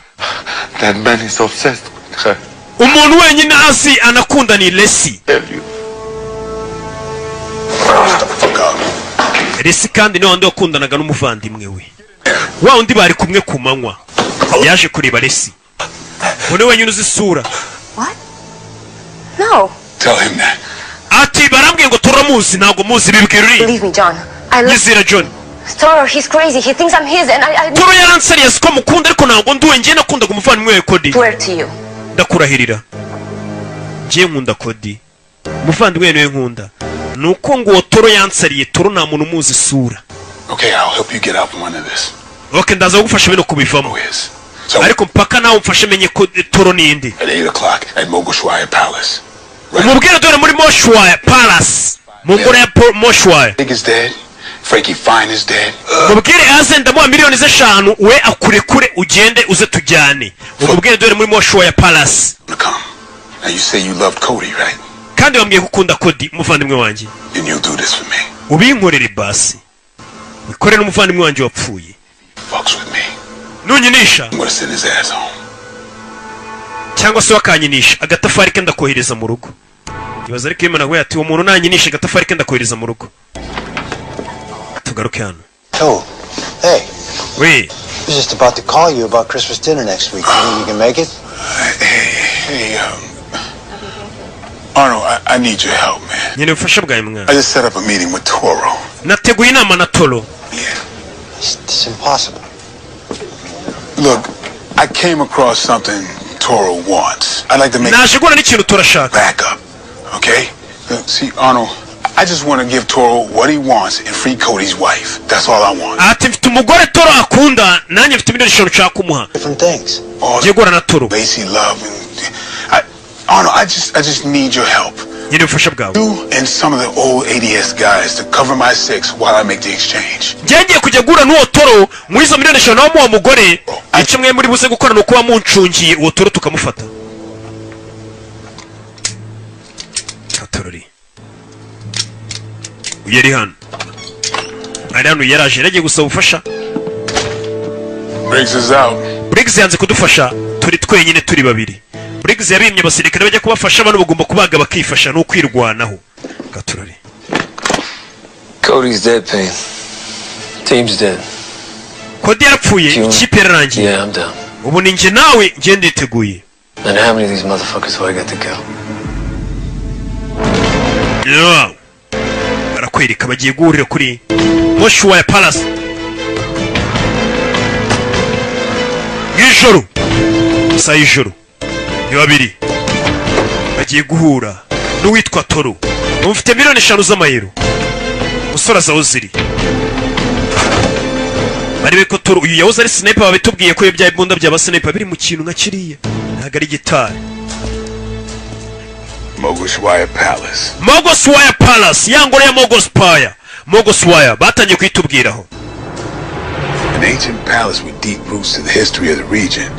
That man is obsessed with her. Umuntu wenyine azi anakunda ni Lacey. Lacey kandi ni wandi wakundanaga n'umuvandimwe we. Wa undi bari kumwe ku manywa. Yaje kureba Lacey. Umuntu wenyine uzi isura. What? No. Tell him that. Ati barambwiye ngo turamuzi ntago muzi bibwira uri. Believe me, John. Yizira John. Toro, he's crazy. He thinks I'm his and I Toro yaransariye siko mukunda ariko ntago nduwe ngiye nakunda kumuvandimwe we Cody. Swear to you. Ndakurahirira. Ngiye nkunda Cody. Muvandimwe we nkunda. Nuko ngo Toro yansariye Toro nta muntu muzi isura. Okay, I'll help you get out from under this. Okay, ndaza kugufasha bino kubivamo. Ariko mpaka nawe umfashe menye ko Toro nindi. At 8 o'clock at Mogushwaya Palace. Umubwire dore muri Moshwaya Palace. Mungore ya Moshwaya. Big is dead. Frankie Fine is dead. Mubwire aze ndamuha miliyoni z'eshanu we akurekure ugende uze tujyane. Umubwire dore muri Moshwaya Palace. Now you say you loved Cody, right? Kandi wambwiye gukunda Cody umuvandimwe wanjye. Then you'll do this for me. Ubinkorere basi. Wikorere n'umuvandimwe wanjye wapfuye. Fucks with me. Nunyinisha. I'm gonna send his ass home. Cyangwa se wakanyinisha agatafari ke ndakohereza mu rugo. Ibaza ariko Imana ngo yati uwo muntu nanyinisha agatafari ke ndakohereza mu rugo. Tugaruke hano. Oh, hey. We. I was just about to call you about Christmas dinner next week. You think you can make it? Hey, Arnold, I need your help, man. Nyine mfasha bwawe mwana. I just set up a meeting with Toro. Nateguye inama na Toro. Yeah. It's impossible. Look, I came across something Toro wants. I'd like to make Naje gura n'ikintu turashaka. Back up, okay? See, Arnold, I just want to give Toro what he wants and free Cody's wife. That's all I want. Ati mfite umugore Toro akunda nanjye mfite miliyoni 5 nshaka kumuha. Different things. All gura na Toro. Lacey love and Arnold, I just need your help. Nyine mfasha bwawe. You and some of the old ADS guys to cover my 6 while I make the exchange. Ngiye kujya gura n'uwo Toro muri zo miliyoni 5 nawo mugore. Icyo mwe muri buze gukora nuko wamuncungiye uwo Toro tukamufata. Katorori. Uyeri hano. Ari hano yaraje yagiye gusaba ubufasha. Briggs is out. Briggs yanze kudufasha turi twenyine turi babiri. Briggs yabimye abasirikare bajya kubafasha abantu bagomba kubaga bakifasha no kwirwanaho. Katorori. Cody's dead, Payne. Team's dead. Cody yarapfuye ikipe yararangiye. Yeah, I'm down. Ubu ninjye nawe ngiye nditeguye. And how many of these motherfuckers do I got to kill? Yeah. Barakwereka bagiye guhurira kuri Moshuaya Palace. Ijoro. Saa y'ijoro. Ni babiri. Bagiye guhura n'uwitwa Toru. Umufite miliyoni 5 z'amayero. Musora za Oziri. Bari ko Toru uyu yahoze ari sniper babitubwiye ko ibya imbunda by'aba sniper biri mu kintu nka kiriya. Ntago ari gitari. Mogoswaya Palace. Mogoswaya Palace, yangore ya Mogospire. Mogoswaya batangiye kwitubwiraho. An ancient palace with deep roots to the history of the region.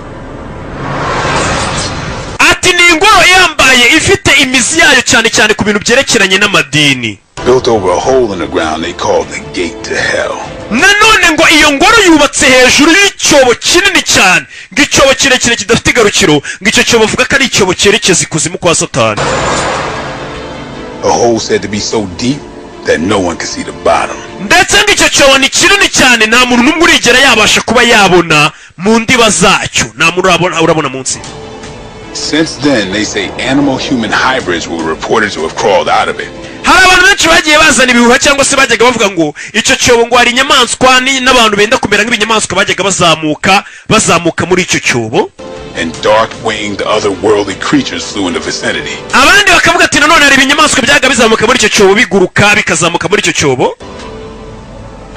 Ati ni ingoro yambaye ifite imizi yayo cyane cyane ku bintu byerekeranye n'amadini. Built over a hole in the ground they called the gate to hell. Nanone ngo iyo ngoro yubatse hejuru y'icyobo kinini cyane, ng'icyobo kirekire kidafite igarukiro, ng'icyo cyobo vuga ko ari icyobo cyerekeza ikuzimu kwa Satani. A hole said to be so deep that no one could see the bottom. Ndetse ng'icyo cyobo ni kinini cyane nta muntu n'umwe urigera yabasha kuba yabona mu ndiba zacyo, nta muntu urabona munsi. Since then they say animal-human hybrids were reported to have crawled out of it. Hari abantu benshi bagiye bazana ibihuha cyangwa se bajyaga bavuga ngo icyo cyobo ngo hari inyamaswa n'abantu benda kumera nk'ibinyamaswa bajyaga bazamuka muri icyo cyobo. And dark-winged otherworldly creatures flew in the vicinity. Abandi bakavuga ati nanone hari ibinyamaswa byaga bizamuka muri icyo cyobo biguruka bikazamuka muri icyo cyobo.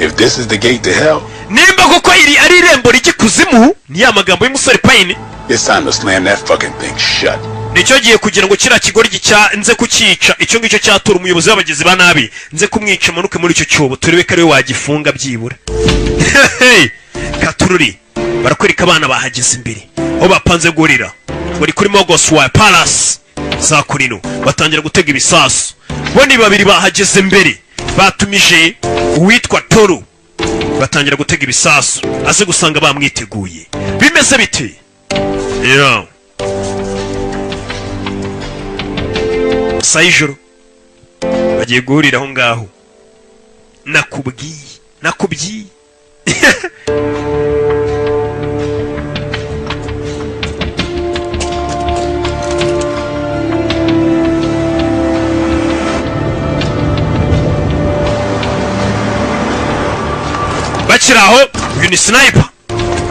If this is the gate to hell, nimba koko iri ari irembo ry'ikuzimu, ni ya magambo y'umusore Payne. It's time to slam that fucking thing shut. Nicyo giye kugira ngo kira kigoryi nze kukica, icyo ngicyo cyatura umuyobozi w'abagizi ba nabi, nze kumwica manuke muri icyo cyobo turebe ko ari we wagifunga byibura. Hey, Katururi barakwereka abana bahageze imbere aho bapanze gorira bari kuri Mogoswaya Palace za Kurino batangira gutega ibisasu. Bo ni babiri bahageze imbere batumije uwitwa Toru, batangira gutega ibisasu aze gusanga bamwiteguye. Bimeze bite? Yeah. Sayijoro bagiye guhurira aho ngaho. Nakubwiye bakiraho uyu ni sniper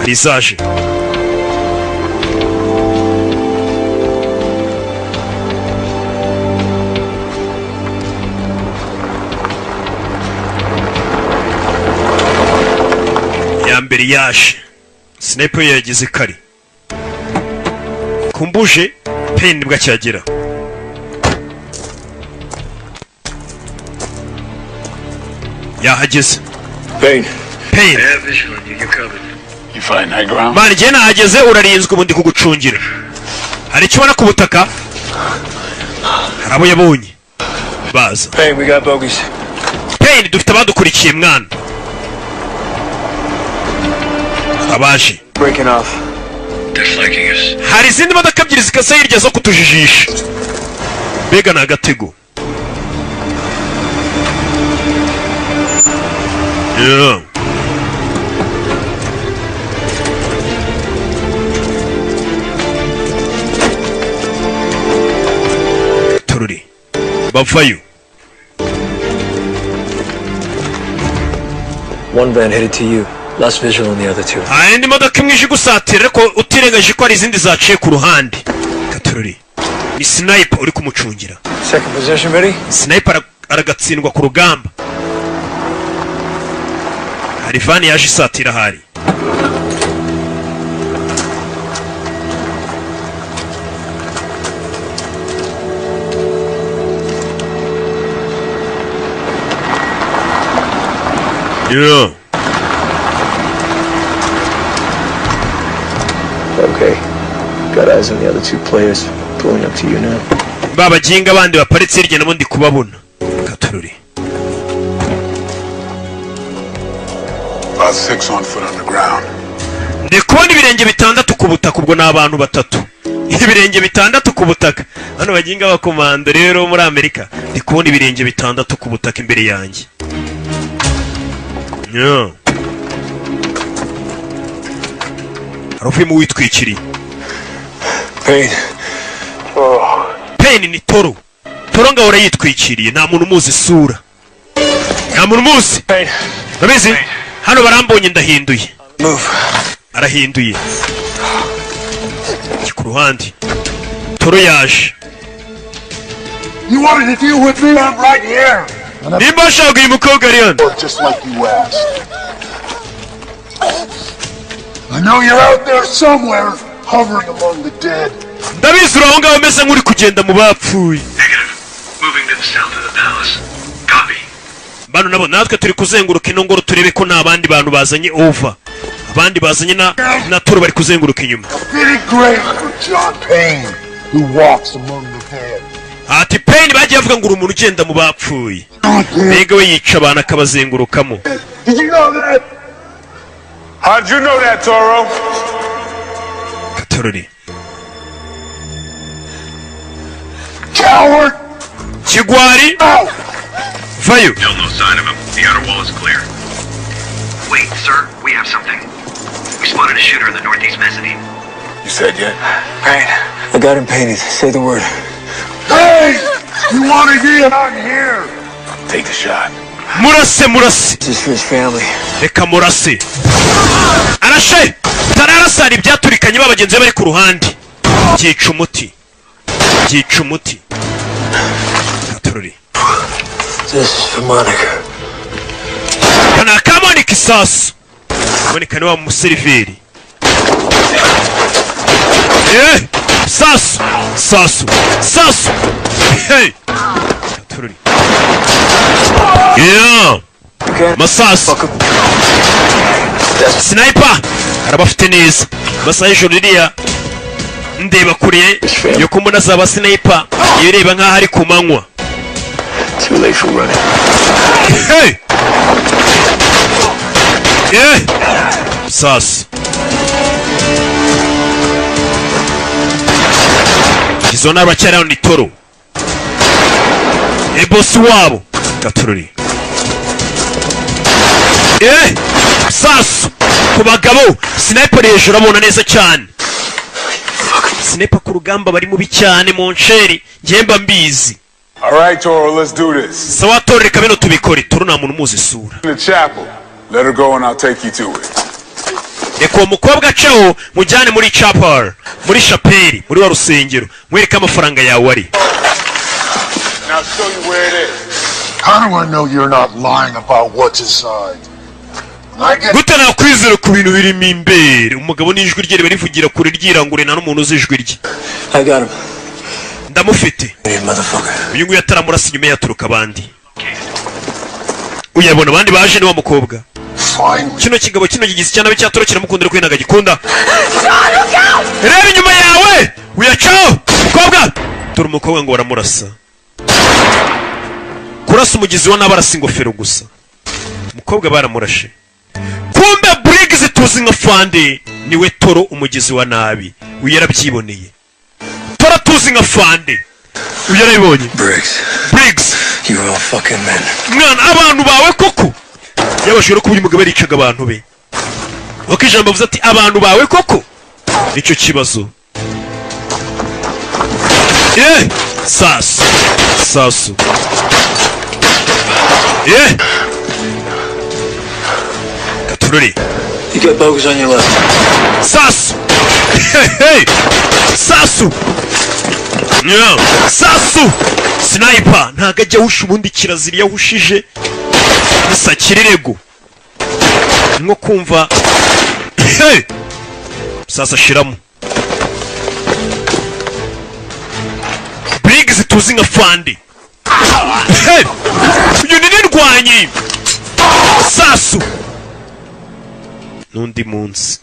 arizaje. Mbere yaje sniper yageze kare kumbuje Payne bwacyagera. Yahageze Payne you find high ground. Man je nahageze urarinzwe ubundi kugucungira. Hari icyo ubona ku butaka? Harabo yabonye baza. Payne, we got bogies. Payne dufite abadukurikiye mwana. Abaje breaking off. They're flanking us. Hari izindi modoka ebyiri zikase hirya zo kutujijisha. Bega na agatego. Yeah. Tururi bavayo. One van headed to you. Last visual on the other two. Indi modoka imwe ije gusatira ariko utirengaje ko ari izindi zaciye ku ruhande. Katururi ni sniper uri kumucungira. Second position ready? Sniper aragatsindwa ku rugamba. Hari van yaje isatira hari. Yeah. Okay. Got eyes on the other two players. Pulling up to you now. Baba jinga bandi baparitse hirya nabo ndi kubabona. Katururi. About 6 on foot on the ground. Ndi kubona ibirenge bitandatu ku butaka ubwo n'abantu batatu. Ibirenge bitandatu ku butaka. Hano bajinga bakomando rero muri Amerika. Ndi kubona ibirenge bitandatu ku butaka imbere yanjye. Yeah. Harufu witwikiri. Payne. Payne ni Toru. toronga ahora yitwikiriye nta muntu umuzi isura nta muntu umuzi urabizi hano barambonye ndahinduye arahinduye ku ruhande toro yaje You wanted to deal with me? I'm right here. nimba washaka uyu mukobwa ari hano Just like you asked. I know you're out there somewhere, hovering among the dead. ndabizi uri aho ngaho umeze nk'uri kugenda mu bapfuye Moving to the south of the palace. Copy. bano nabo natwe turi kuzenguruka ino ngoro turebe ko nta bandi bantu bazanye over abandi bazanye na toro bari kuzenguruka inyuma Fitting grave for John Payne, who walks among the dead. ati Payne bagiye bavuga ngo uri umuntu ugenda mu bapfuye mbega we yica abantu akabazengurukamo Did you know that? How'd you know that, Toro? Torori Coward! kigwari vayo Still no sign of him. The outer wall is clear. Wait, sir, we have something. We spotted a shooter in the northeast mezzanine. You said yet? Payne. I got him painted. Say the word. Hey! You want to get out here? Take the shot. murase This is for his family. reka murase arashe tararasara ibyaturikanye babagenzi be bari ku ruhande byica umuti Torori This is for Monica. kana kamonika isasu Monica ni wa museriveri sasu hey Torori masasu sniper arabafite neza masaha y'ijoro ririya ndeba kure yo kumuna zaba sniper iyo reba nk'aho ari ku manywa Too late for running. sasu izo ni abacyariho ni toro bosi wabo Torori sasu ku bagabo sniper hejuru abona neza cyane sniper ku rugamba bari mubi cyane monsheri njyemba mbizi Alright, Toro, let's do this. sawa Toro reka bino tubikore Toro nta muntu umuzi isura In the chapel. Let her go and I'll take you to it. reka uwo mukobwa acaho mujyane muri chapel muri shapeli muri wa rusengero mwereke amafaranga yawe ari Now show you where it is. How do I know you're not lying about what's inside? gute nakwizera ku bintu birimo imbere umugabo n'ijwi rye riba rivugira kure ryirangure nta n'umuntu uzi ijwi rye I got him. ndamufite Hey, motherfucker. uyu nguyu ataramurasa inyuma yaturuka abandi uyabona abandi baje ni wa mukobwa kino kigabo kino gigisi cyane cyatoro kiramukundira kwinaga gikunda reba inyuma yawe uyacaho mukobwa dore umukobwa ngo baramurasa kurasa umugizi wa nabarasa ingofero gusa umukobwa baramurashe kumbe Briggs tuzi nka Fande niwe Toro umugizi wa nabi uyu yarabyiboneye Toro tuzi nka Fande uyu yarabibonye Briggs You're all fucking men. mwana abantu bawe koko yabashije kuba uyu mugabo yaricaga abantu be wakijambo avuze ati abantu bawe koko nicyo kibazo sasu Torori You got bogus on your left. sasu sasu sasu sniper ntago ajya ahusha ubundi kirazira yahushije isakirego nko kumva sasa ashiramo Briggs tuzi nka Fande uyu ni nirwanyi sasu n'undi munsi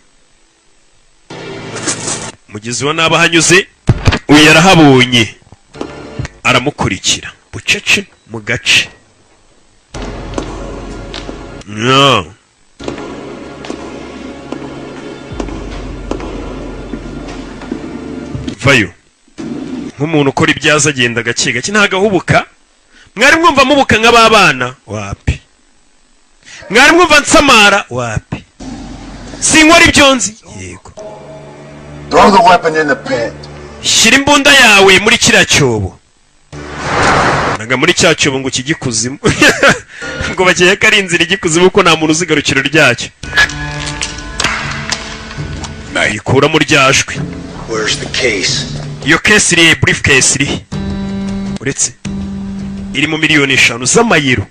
mugezi wa naba hanyuze uyu yarahabonye aramukurikira bucece mu gace vayo nk'umuntu ukora ibyaza agenda gake gake ntago ahubuka mwari mwumva mubuka nk'ababana wapi mwari mwumva nsamara wapi sinkora ibyo nzi yego Throw the weapon in the pit. shyira imbunda yawe muri kiriya cyobo aga muri cya cyobo ngo kijikuzimu ngo bakeye ko ari inzira igikuzimu ko nta muntu uzigarukiro ryacyo ikura mu ryajwi. Where's the case? Iyo case iri briefcase iri uretse iri mu miliyoni 5 z'amayero.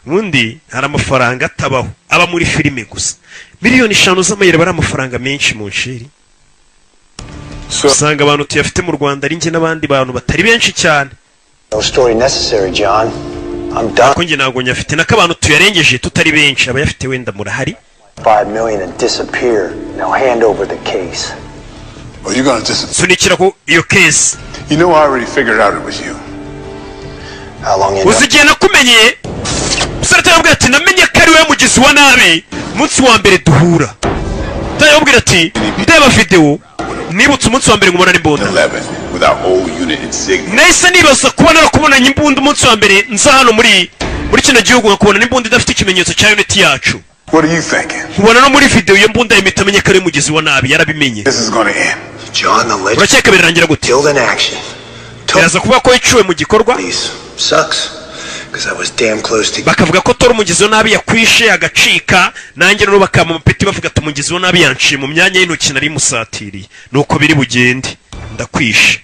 Ubundi hari amafaranga atabaho aba muri filime gusa. Miliyoni 5 z'amayero bari amafaranga menshi mu nshiri. Usanga abantu tuyafite mu Rwanda ari nge n'abandi bantu batari benshi cyane. No story necessary, John. I'm done. Ko nge nago nyafite n'akabantu tuyarengeje tutari benshi abayafite wenda murahari. 5 million and disappear. Now hand over the case. Well, you're gonna disappear. Sunikira ko iyo case. You know I already figured out it was you. How long you Uzigiye nakumenye. Usarata yabwira ati namenye ko ari we mugizi wa nabi umunsi wa mbere duhura. Tayabwira ati ndeba video nibutse umunsi wa mbere ngumana n'imbunda. 11 without all unit insignia. Nahise nibaza kubona no kubona nyimbunda umunsi wa mbere nza hano muri kino gihugu nkakubona n'imbunda idafite ikimenyetso cya unit yacu. What are you thinking? Ubona no muri video iyo mbunda imitamenye ko ari mugizi wa nabi yarabimenye. This is going to end. John, the legend. Urakeka birangira gute? Killed in action. Biraza kuba ko yicuwe mu gikorwa. Sucks. Because I was damn close to. Bakavuga ko tori umugizi wa nabi yakwishe agacika nanjye no bakama mupeti bavuga ati umugizi wa nabi yanciye mu myanya y'intoki nari musatiriye nuko biri bugende ndakwishe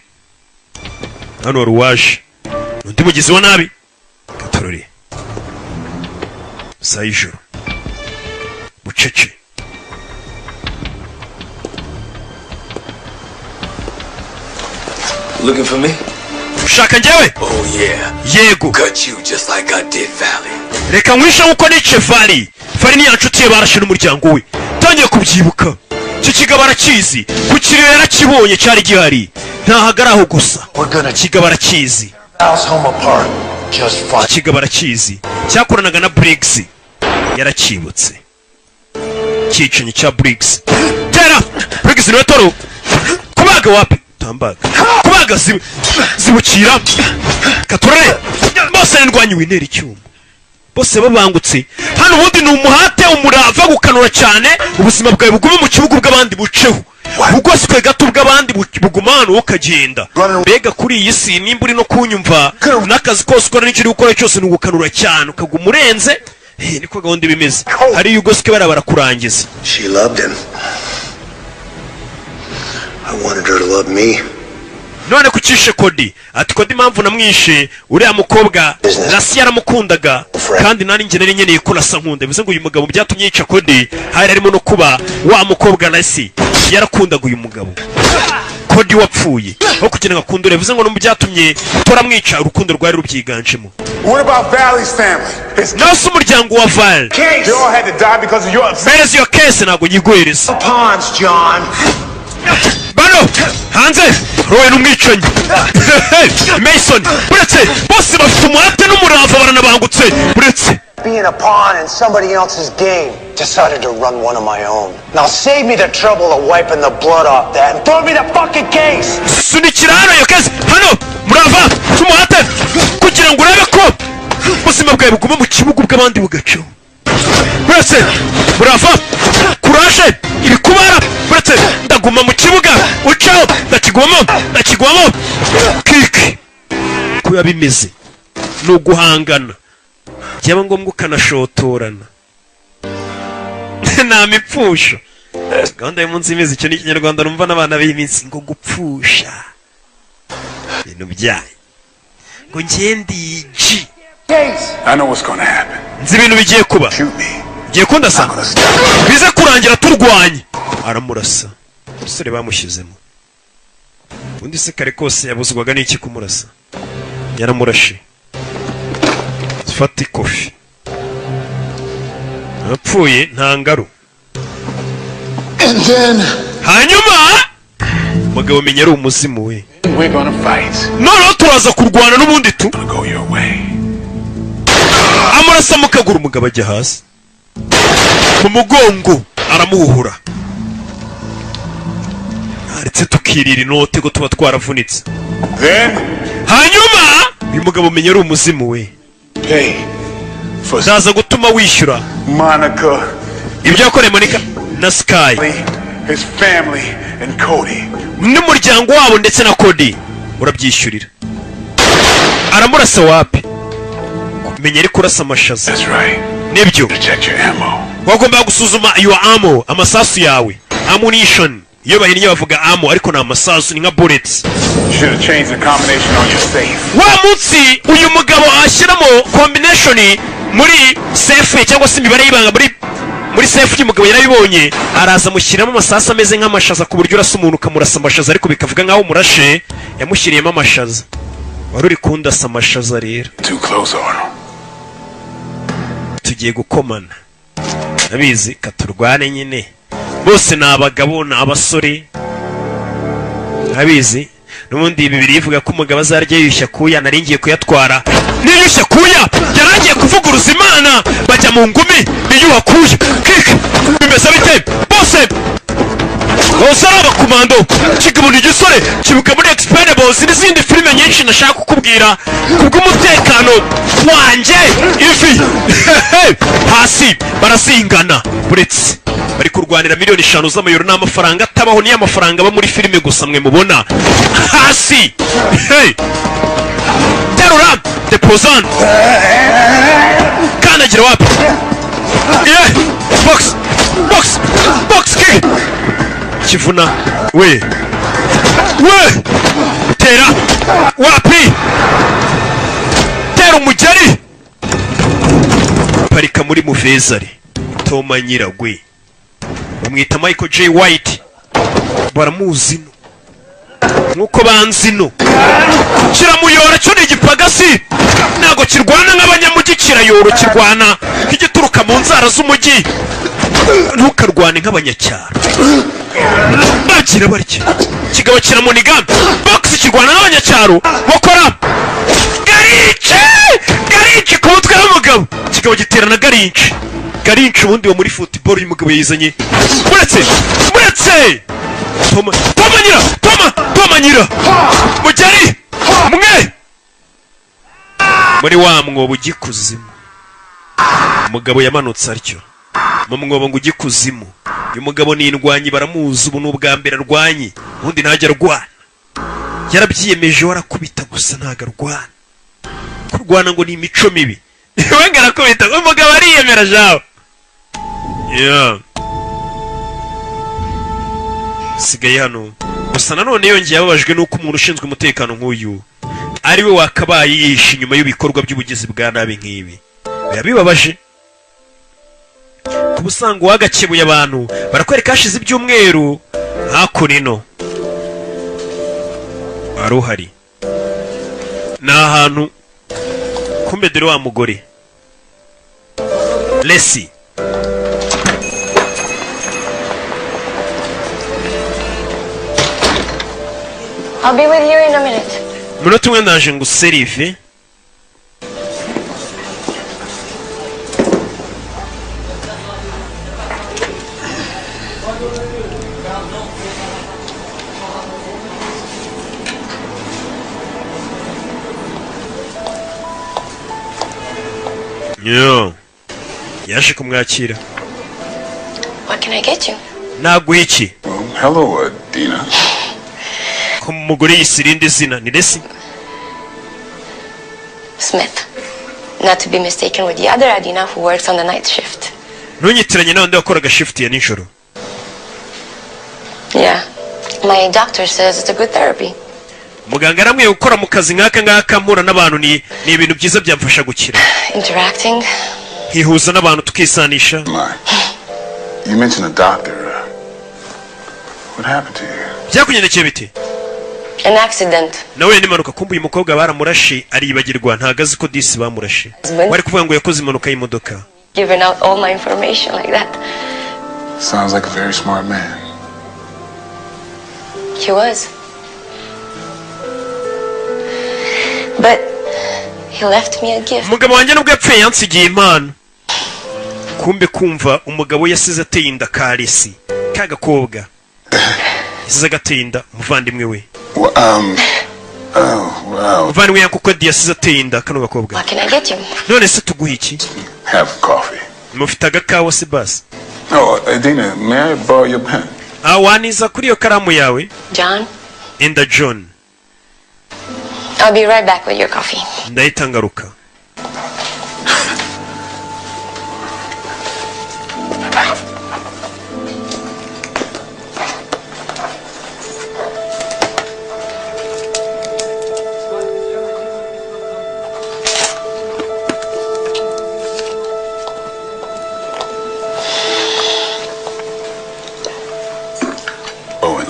hano ruwaje undi mugizi wa nabi katorori sayijoro bucece Looking for me? Ushaka njyewe? Oh yeah. Yego. Got you just like I did Valley. Reka nkwisha nkuko nice Valley. Valley ni yanshuti ye barashe n'umuryango we. Tangiye kubyibuka. Cyo kigabara kizi. Kukiriyo yarakibonye cyari gihari. Ntahagaraho gusa. Kigabara kizi. Kigabara kizi. Cyakoranaga na Briggs. Yarakibutse. Kicenye cya Briggs. Tera! Briggs ni wetoro. Kubaga wapi? Tambaga. Kubaga zibukira. Katurere. Bose ndwanyi winera icyuma. Bose babangutse. Hano ubundi ni umuhate umurava gukanura cyane ubuzima bwawe bugume mu kibugu bw'abandi buceho. Bugoswe gato bw'abandi bugumana ukagenda. Bega kuri iyi si nimba uri no kunyumva n'akazi kose ukora n'icyo uri gukora cyose ni ugukanura cyane ukaguma urenze. Niko gahunda bimeze. Hari ugoswe barakurangiza. She loved him. I wanted her to love me. None kucishe Kodi ati Kodi impamvu namwishe uriya mukobwa Rasi yaramukundaga kandi nani nge nari nkeneye ko nasa nkunda bivuze ngo uyu mugabo byatumye yica Kodi hari harimo no kuba wa mukobwa Rasi yarakundaga uyu mugabo Kodi wapfuye aho kugira ngo akundure bivuze ngo no byatumye toramwica urukundo rwari rubyiganjemo. What about Valley's family? Nase umuryango wa Val. They all had to die because of your Where's your case nago nyigwereza. Pawns, John. Bano hanze rowe n'umwicanyi Mason buretse bose bafite umuhate n'umurava baranabangutse buretse Being a pawn in somebody else's game, decided to run one of my own. Now save me the trouble of wiping the blood off that and throw me the fucking case. Sunikira hano iyo case hano murava tumuhate kugira ngo urabe ko ubuzima bwawe buguma mu kibugu bw'abandi bugaco. Buretse murava kuraje iri kubara buretse ndaguma mu kibuga ucaho ndakigwamo kiki kuya bimeze no guhangana cyaba ngombwa ukanashotorana nta mipfusho gahunda y'umunsi imeze icyo ni ikinyarwanda numva n'abana b'iminsi ngo gupfusha ibintu byaye ngo ngendiji I know what's going to happen. Nzi ibintu bigiye kuba giye kundasa bize kurangira turwanye aramurasa umusore bamushyizemo undi se kare kose yabuzwaga n'iki kumurasa yaramurashe fata ikofi apfuye nta ngaro hanyuma mugabo menya ari umuzimu we noneho turaza kurwana n'ubundi tu amurasa mu kaguru umugabo ajya hasi mu mugongo aramuhuhura aretse tukirira inote ko tuba twaravunitse hanyuma uyu mugabo umenya ari umuzimu we ndaza gutuma wishyura Monica ibyo yakoreye Monica na Sky his family and Cody n'umuryango wabo ndetse na Cody urabyishyurira aramurasa wapi menya ariko urasa amashaza. That's right. Nibyo. Check your ammo. Wagomba gusuzuma your ammo, amasasu yawe. Ammunition. Iyo bahinnye bavuga ammo ariko na amasasu ni nka bullets. Should have changed the combination on your safe. Wa munsi uyu mugabo ashyiramo combination muri safe cyangwa se imibare y'ibanga muri safe y'umugabo yarabibonye, araza mushyiramo amasasu ameze nk'amashaza ku buryo urasa umuntu ukamurasa amashaza ariko bikavuga nkaho murashe yamushyiriyemo amashaza. Wari uri kundasa amashaza rero. Too close on him. Tugiye gukomana. Nabizi katurwane nyine. Bose ni abagabo ni abasore. Nabizi n'ubundi bibiri ivuga ko umugabo azarya yiyushya kuya, naringiye kuyatwara. Niyushya kuya yarangiye kuvuguruza Imana bajya mu ngumi niyuha kuya. Bimeze bite? Bose bose ari abakomando. Kigabo ni gisore kibuka muri Expendables n'izindi filime nyinshi nashaka kukubwira kubw'umutekano wanjye. Ivi hasi barasingana buretse bari kurwanira miliyoni 5 z'amayero n'amafaranga atabaho, ni amafaranga aba muri filime gusa mwe mubona. Hasi terura deposan kanagira wapi box kick kivuna we tera wapi tera umugeri parika muri Muvezari. Toma Nyiragwe bamwita Michael J. White, baramuzi nkuko banzino kiramuyora cyo ni igipagasi ntago kirwana nk'abanyamujyi, kirayoro kirwana nk'igituruka mu nzara z'umujyi, ntukarwane nk'abanyacyaro. Bagira barya kigabo kiramuniga box kirwana nk'abanyacyaro bakora garici ku mutwe w'umugabo, kigabo giterana garici ubundi wo muri football uyu mugabo yizanye. Muretse Toma Nyira mugeri mwe muri wa mwobo ugikuzimu. Umugabo yamanutse atyo mu mwobo ngo ugikuzimu. Uyu mugabo ni indwanyi baramuzi, ubu n'ubwa mbere arwanye, ubundi ntajya arwana. Yarabyiyemeje warakubita gusa ntago arwana. Kurwana ngo ni imico mibi. Wanga arakubita umugabo ariyemera jaho. Sigaye hano gusa nanone yongeye ababajwe nuko umuntu ushinzwe umutekano nk'uyu ari we wakabaye yishe inyuma y'ibikorwa by'ubugizi bwa nabi nk'ibi. Bibabaje kubusanga wagakebuye abantu barakwereka hashize ibyumweru hakurino aruhari na ahantu kumbedere wa mugore Lesi. I'll be with you in a minute. Munota umwe ndaje nguserive. Yaje kumwakira. What can I get you? Naguha iki? Hello, Dina. Umugore yisirinde izina ni Lesi. Smith. Not to be mistaken with the other Adina who works on the night shift. Ntunyitiranye n'abandi bakoraga shift ya nijoro. Yeah. My doctor says it's a good therapy. Muganga aramwe gukora mu kazi nk'aka ngaka mpura n'abantu ni ibintu byiza byamfasha gukira. Interacting. Hihuza n'abantu tukisanisha. You mentioned a doctor. What happened to you? Byakugendekeye bite? An accident. Nawe nimanuka kumva uyu mukobwa baramurashe aribagirwa ntago azi ko disi bamurashe. Wari kuvuga ngo yakoze impanuka y'imodoka. Giving out all my information like that. Sounds like a very smart man. He was. But he left me a gift. Umugabo wanjye nubwo yapfuye yansigiye impano. Kumbe kumva umugabo yasize ateye inda ka Lesi kagakobwa. Yasize agateye inda umuvandimwe we. Muvandimwe yakuko yasize ateye inda kano gakobwa. What can I get you? None se tuguha iki? Have coffee. Mufite agakawa se basi? Oh, Dina, may I borrow your pen? Waniza kuri iyo karamu yawe? John? Enda John. I'll be right back with your coffee. Ndahita ngaruka.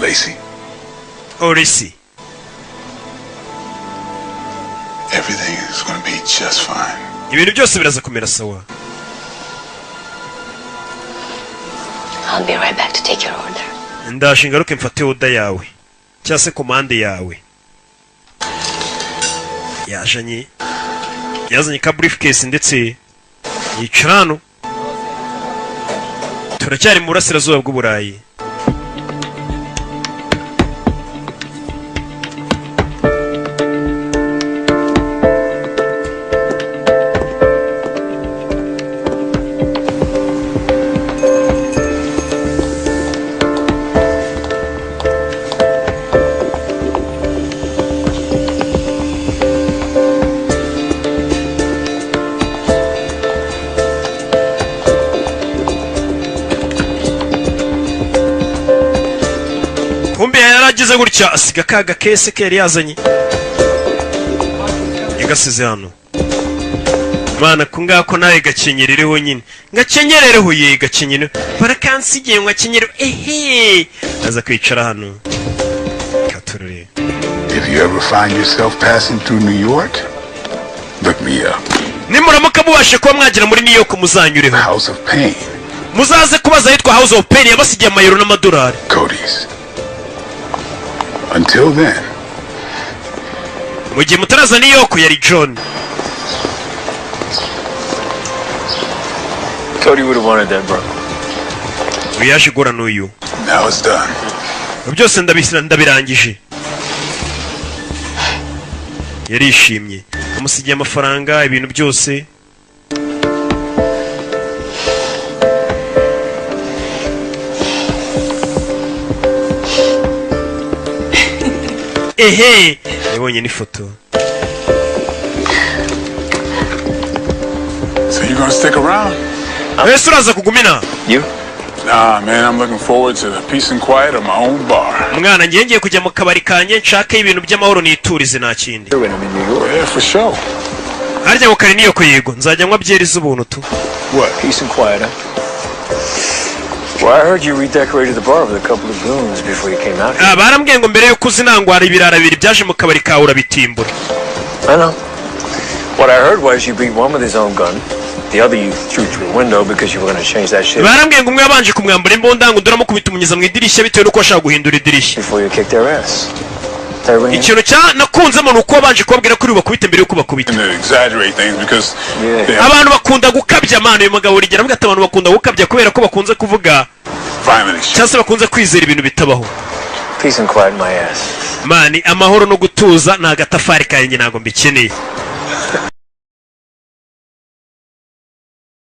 Lacey? Oh, Lacey. Everything is going to be just fine. Ibintu byose biraza kumera sawa. I'll be right back to take your order. Ndaje ngaruke mfate order yawe. Cyase commande yawe. Yazanye ka briefcase ndetse yicarano. Turacyari mu burasirazuba bw'Uburayi. Kumbe yaragize gutya asiga kaga kese ke yari yazanye. Yagasize hano. Mana kungako nawe gakenyerereho nyine. Ngakenyerereho ye gakenyere. Barakansigiye ngo akenyere. Ehe. Aza kwicara hano. Katurure. If you ever find yourself passing through New York, look me up. Nimuramuka mubashe kuba mwagira muri New York muzanyureho. House of Pain. Muzaze kubaza yitwa House of Pain yabasigiye amayero n'amadolari. Cody's. Until then. Mu gihe mutaraza New York yari John. Cody would have wanted that, bro. Uyaje gora n'uyu. Now it's done. Byose ndabirangije. Yarishimye. Amusigiye amafaranga ibintu byose. Ehe, yabonye ni foto. So you gonna stick around? Ese uraza kugumina? You? Nah, man, I'm looking forward to the peace and quiet of my own bar. Mwana ngiye kujya mu kabari kanye nshake ibintu by'amahoro niturize nta kindi. Yeah, for sure. Harya ngo kari niyo ko yego nzajya nywa byeri z'ubuntu tu. What? Peace and quiet, huh? Well, I heard you redecorated the bar with a couple of goons before you came out here. Barambwiye ngo mbere yo kuzinangwara ibirara bibiri byaje mu kabari kawe urabitimbura. I know. What I heard was you beat one with his own gun. The other you threw through a window because you were going to change that shit. Barambwiye ngo umwe yabanje kumwambura imbunda ngo duramukubita umunyeza mu idirishya bitewe nuko ashaka guhindura idirishya. Before you kicked their ass. Ikintu cya nakunzemo nuko wabanje kubabwira kuri bakubite mbere yo kubakubita. Exaggerate things because abantu bakunda gukabya amano uyu mugabo urigera mbwa abantu bakunda gukabya kubera ko bakunze kuvuga cyangwa bakunze kwizera ibintu bitabaho. Peace and quiet my ass. Mani amahoro no gutuza nta gatafari kanjye ntago mbikeneye.